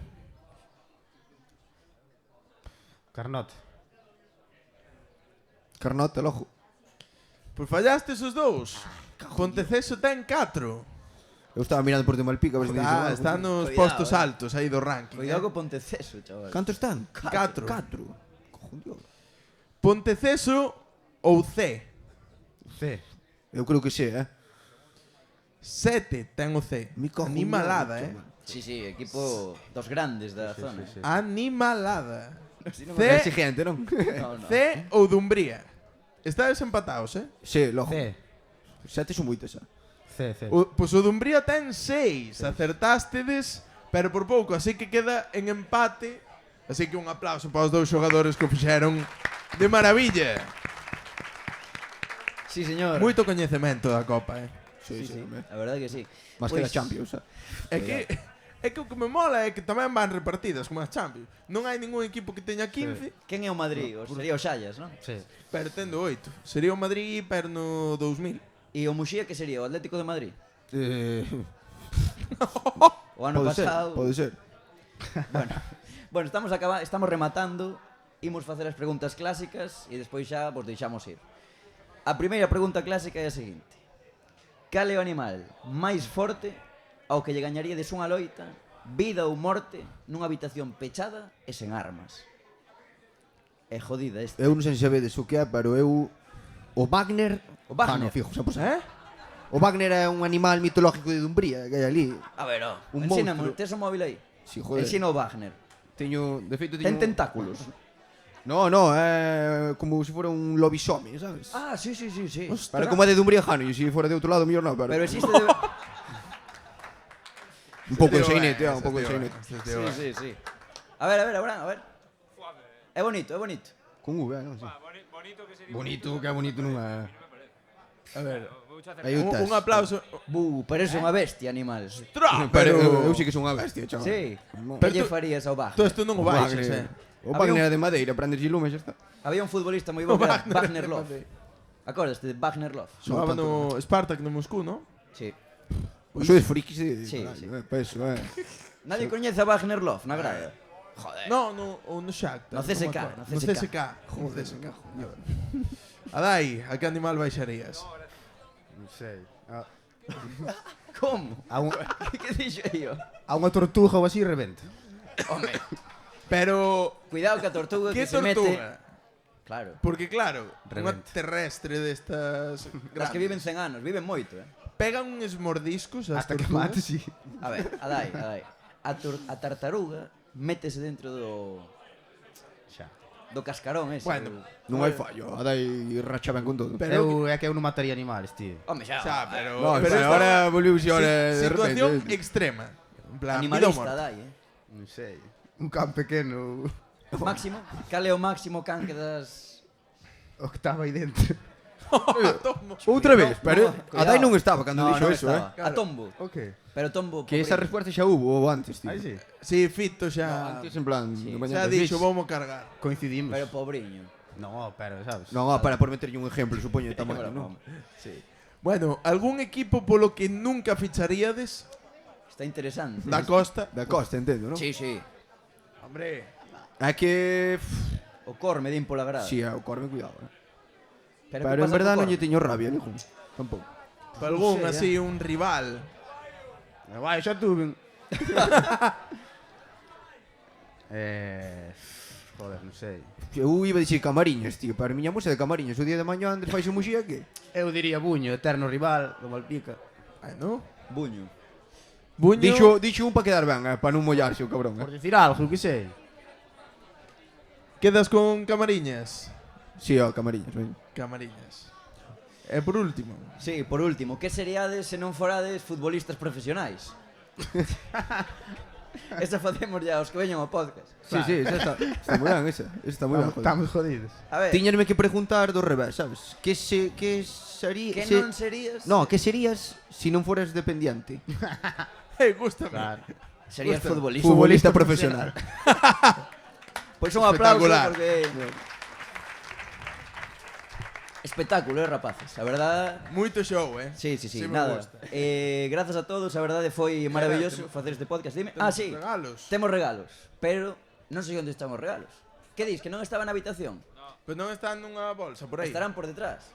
Carnota. Carnota, logo. Pois fallastes os dous. Ponteceso ten 4. Eu estaba mirando por de Malpica, a ver se dixo algo. Está nos Cuidado, postos altos aí do ranking. Cuidado co Ponteceso, chaval. Canto están? 4. 4. Cojo, Dios. Ponteceso ou C? C. Eu creo que sí, 7 ten o C. Mi cojo, Animalada, Dios, chaval. Sí, sí, equipo dos grandes da zona. sí. Animalada. Si non C, me- Exigente, non? No, no. C ou Dumbría? Estades empatados, Sí, logo. C. 7 son moitas, C. Pois o Dumbría ten 6. Acertástedes, pero por pouco, así que queda en empate. Así que un aplauso para os dous xogadores que o fixeron de maravilla. Sí, señor. Moito coñecemento da Copa, Sí, sí, hombre. a verdade que sí. Más que Pois- da Champions, É que o que me mola é que tamén van repartidas como as Champions. Non hai ningún equipo que teña 15, Quen é o Madrid? Sería o Xallas, non? Sí. pero tendo 8. Sería o Madrid, pero no 2000. E o Muxía que sería? O Atlético de Madrid? Eh, O ano pode ser, pasado... pode ser. Bueno, Bueno, estamos rematando. Imos facer as preguntas clásicas e despois xa vos deixamos ir. A primeira pregunta clásica é a seguinte. Cal é o animal máis forte ao que lle gañaríades unha loita, vida ou morte, nunha habitación pechada e sen armas? É jodida esta. Eu non sei se sabedes o que é, pero eu... O Wagner... O Wagner. Ah, no, fijo, 100%. O Wagner é un animal mitológico de Dumbría, que hai ali. A ver, Un ensíname, monstro. tes o móvil aí? Si, joder. Ensina o Wagner. Teño... De feito, teño... Ten tentáculos. No, é como se fora un lobisome, sabes? Ah, sí. Pero como é de Dumbría jano, e se fora de outro lado, mellor non, pero... Pero existe de... Un pouco de sainete, un pouco de sainete. Sí. A ver, Abraham, a ver. É bonito. Con V, non? Sí. Bonito, que é bonito non é... A ver, Aí o un aplauso. Parece unha bestia animal. Pero eu sí que son unha bestia, chaval. Sí. Pero Que lle tú- farías ao Todo Wagner? isto non o baixes, O Wagner é de madeira, prendes lume e xa está. Había un futbolista moi bo que era Wagner Love. Acordaste de Wagner Love? Xogaba no Spartak no Moscú, non? Sí. Sois frikis de... Sí, carallo, sí. Peso, Nadie coñece a Wagner Love na grada. Joder. No, no Shakhtar. No CSK, como no no CSK. CSK. Joder, CSK, joder. Adai, a que animal baixarías? Non sei. Como? A, un, Que dixo yo? a unha tortuga ou así rebenta. Home, Pero... cuidado que a tortuga Que que se mete... tortuga? Claro. Porque claro, unha Rebenta. terrestre destas Las que viven 100 anos, viven moito, pegan uns mordiscos as Hasta que tortugas. mate, sí. A ver, adai. A tartaruga métese dentro do... Xa. do cascarón ese. Bueno, Non hai fallo, a dai racha ben con todo. Pero É que eu non mataría animales, tío. Home, xa. xa, pero... No, pero pero esta- ahora volviuse ahora de situación repente. extrema. En plan, vida ou Animalista, morte. dai, Non sei. Un can pequeno. Máximo? Cal é o máximo can que das... O que estaba aí dentro. Tomo. Outra vez, pero No, a dai cuidado. non estaba cando dixo eso, estaba. A Tombo. O que? Pero Tombo... Que esa pobre- resposta xa hubo ou antes, tío. Aí sí. Sí, Fito xa... Antes en plan, Sí. no Xa mañana dixo, vamos cargar. Coincidimos. Pero pobriño. No, pero, sabes? Non, para por meterlle un exemplo, supoño, de tamaño, non? Bueno, algún equipo polo que nunca ficharíades Está interesante. da costa? Da costa, entendo, non? Sí. Hombre, É que... O Corme din pola grada. Si, o Corme, cuidado, que Pero en pasa verdad co non lle Corme? teño rabia, non? Tampouco. algún sei, así, un rival. Vai, xa tuve. Joder, non sei. Eu iba a dicir Camariñas, tío, pero a miña musa de Camariñas, o día de mañá Andrés faixe muxía, que? Eu diría Buño, eterno rival do Malpica. Bueno, Buño. Buño... Dixo un para quedar ben, para non mollarse o cabrón, Por dicir algo, que sei. Quedas con Camariñas? Si, ó, Camariñas, ben. Camariñas. E por último, Sí, por último, que seríades se non forades futbolistas profesionais? Esa facemos ya os que veñan ao podcast. Sí, esa está moi ben, esa está moi ben, joder. Estamos jodidos. A ver, Tiñasme que preguntar do revés, sabes? Que sería... que non serías... No, que serías si non foras dependiente? gústame. Claro. Serías Gusta. futbolista. Futbolista profesional. Pois un aplauso Espectacular. porque... Espectáculo, rapaces. A verdad... Moito show, Sí, me nada. gusta. Grazas a todos, a verdade foi maravilloso facer este podcast. Dime. Temos Sí. regalos. Temos regalos, pero non sei onde están os regalos. Que dis, que non estaba na habitación? Pois non están nunha bolsa por aí. Estarán por detrás.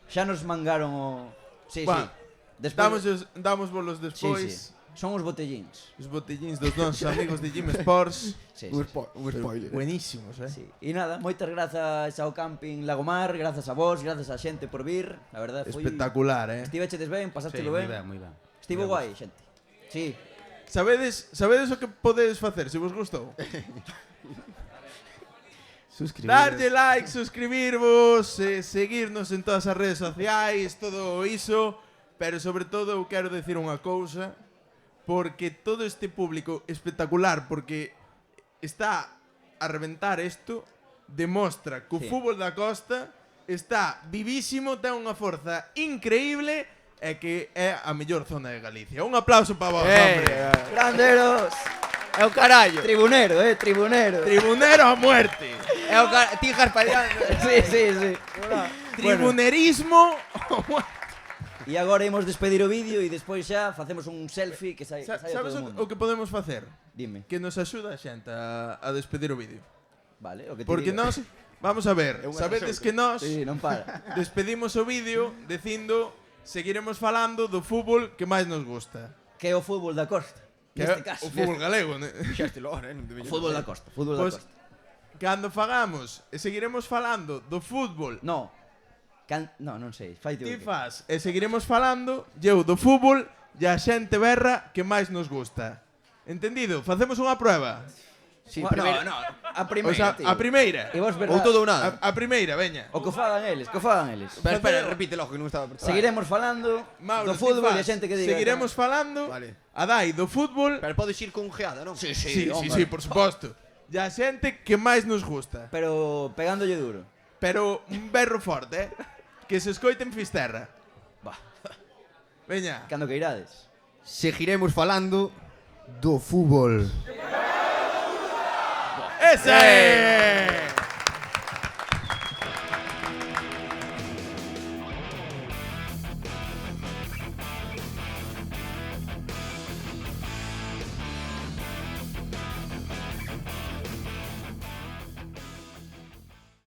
Xa nos mangaron o... Sí, Bueno, Despois... Damos bolos despois. Son os botellíns. Os botellíns dos nosos amigos de Jim Sports. Sí, Un sí. spoiler. Buenísimos, Sí. E nada, moitas grazas ao Camping Lagomar, grazas a vos, grazas á xente por vir. A verdade foi... Espectacular, Estivechedes ben, Sí, pasástelo moi ben. ben, moi ben. Estivo guai, xente. Sí. Sabedes o que podedes facer se vos gustou? Suscribir. Darlle like, suscribirvos, seguirnos en todas as redes sociais, todo iso, pero sobre todo eu quero decir unha cousa, porque todo este público espectacular, porque está a reventar isto, demostra que o Sí. fútbol da costa está vivísimo, ten unha forza increíble e que é a mellor zona de Galicia. Un aplauso para vos, hombre. Granderos. É o carallo. Tribunero, tribunero. Tribunero a muerte. É o carallo. Tijas para Sí. Tribunerismo. E agora imos despedir o vídeo e despois xa facemos un selfie que saia Sabes todo o mundo. o que podemos facer? Dime. Que nos axuda a xente a despedir o vídeo. Vale, o que te Porque diga. nós, vamos a ver, sabedes que nós Sí, non para. despedimos o vídeo dicindo seguiremos falando do fútbol que máis nos gusta. Que é o fútbol da costa. Que Neste é caso. o fútbol galego, né? Fixéstelo ahora, non te O veño. fútbol da costa. Fútbol da Pois, costa. cando fagamos e seguiremos falando do fútbol No. Non sei. Faite ti o que. faz e seguiremos falando eu do fútbol e a xente berra que máis nos gusta. Entendido? Facemos unha prueba. Sí, No, primeiro. no. A O primeira, sea, tío. a primeira. E vos Ou verdad. todo ou nada. A primeira, veña. O que fagan eles, que fagan eles. Espera, repítelo, que non estaba apertado. Seguiremos falando Mauro, do ti fútbol e a fas, xente que diga. seguiremos falando Vale. a dai do fútbol. Pero podes ir con geada, non? Sí, Sí, hombre. por suposto. E a xente que máis nos gusta. Pero pegándolle duro. Pero un berro forte, que se escoite en Fisterra. Va. Veña. Cando que irades. Seguiremos falando do fútbol. ¡Ese!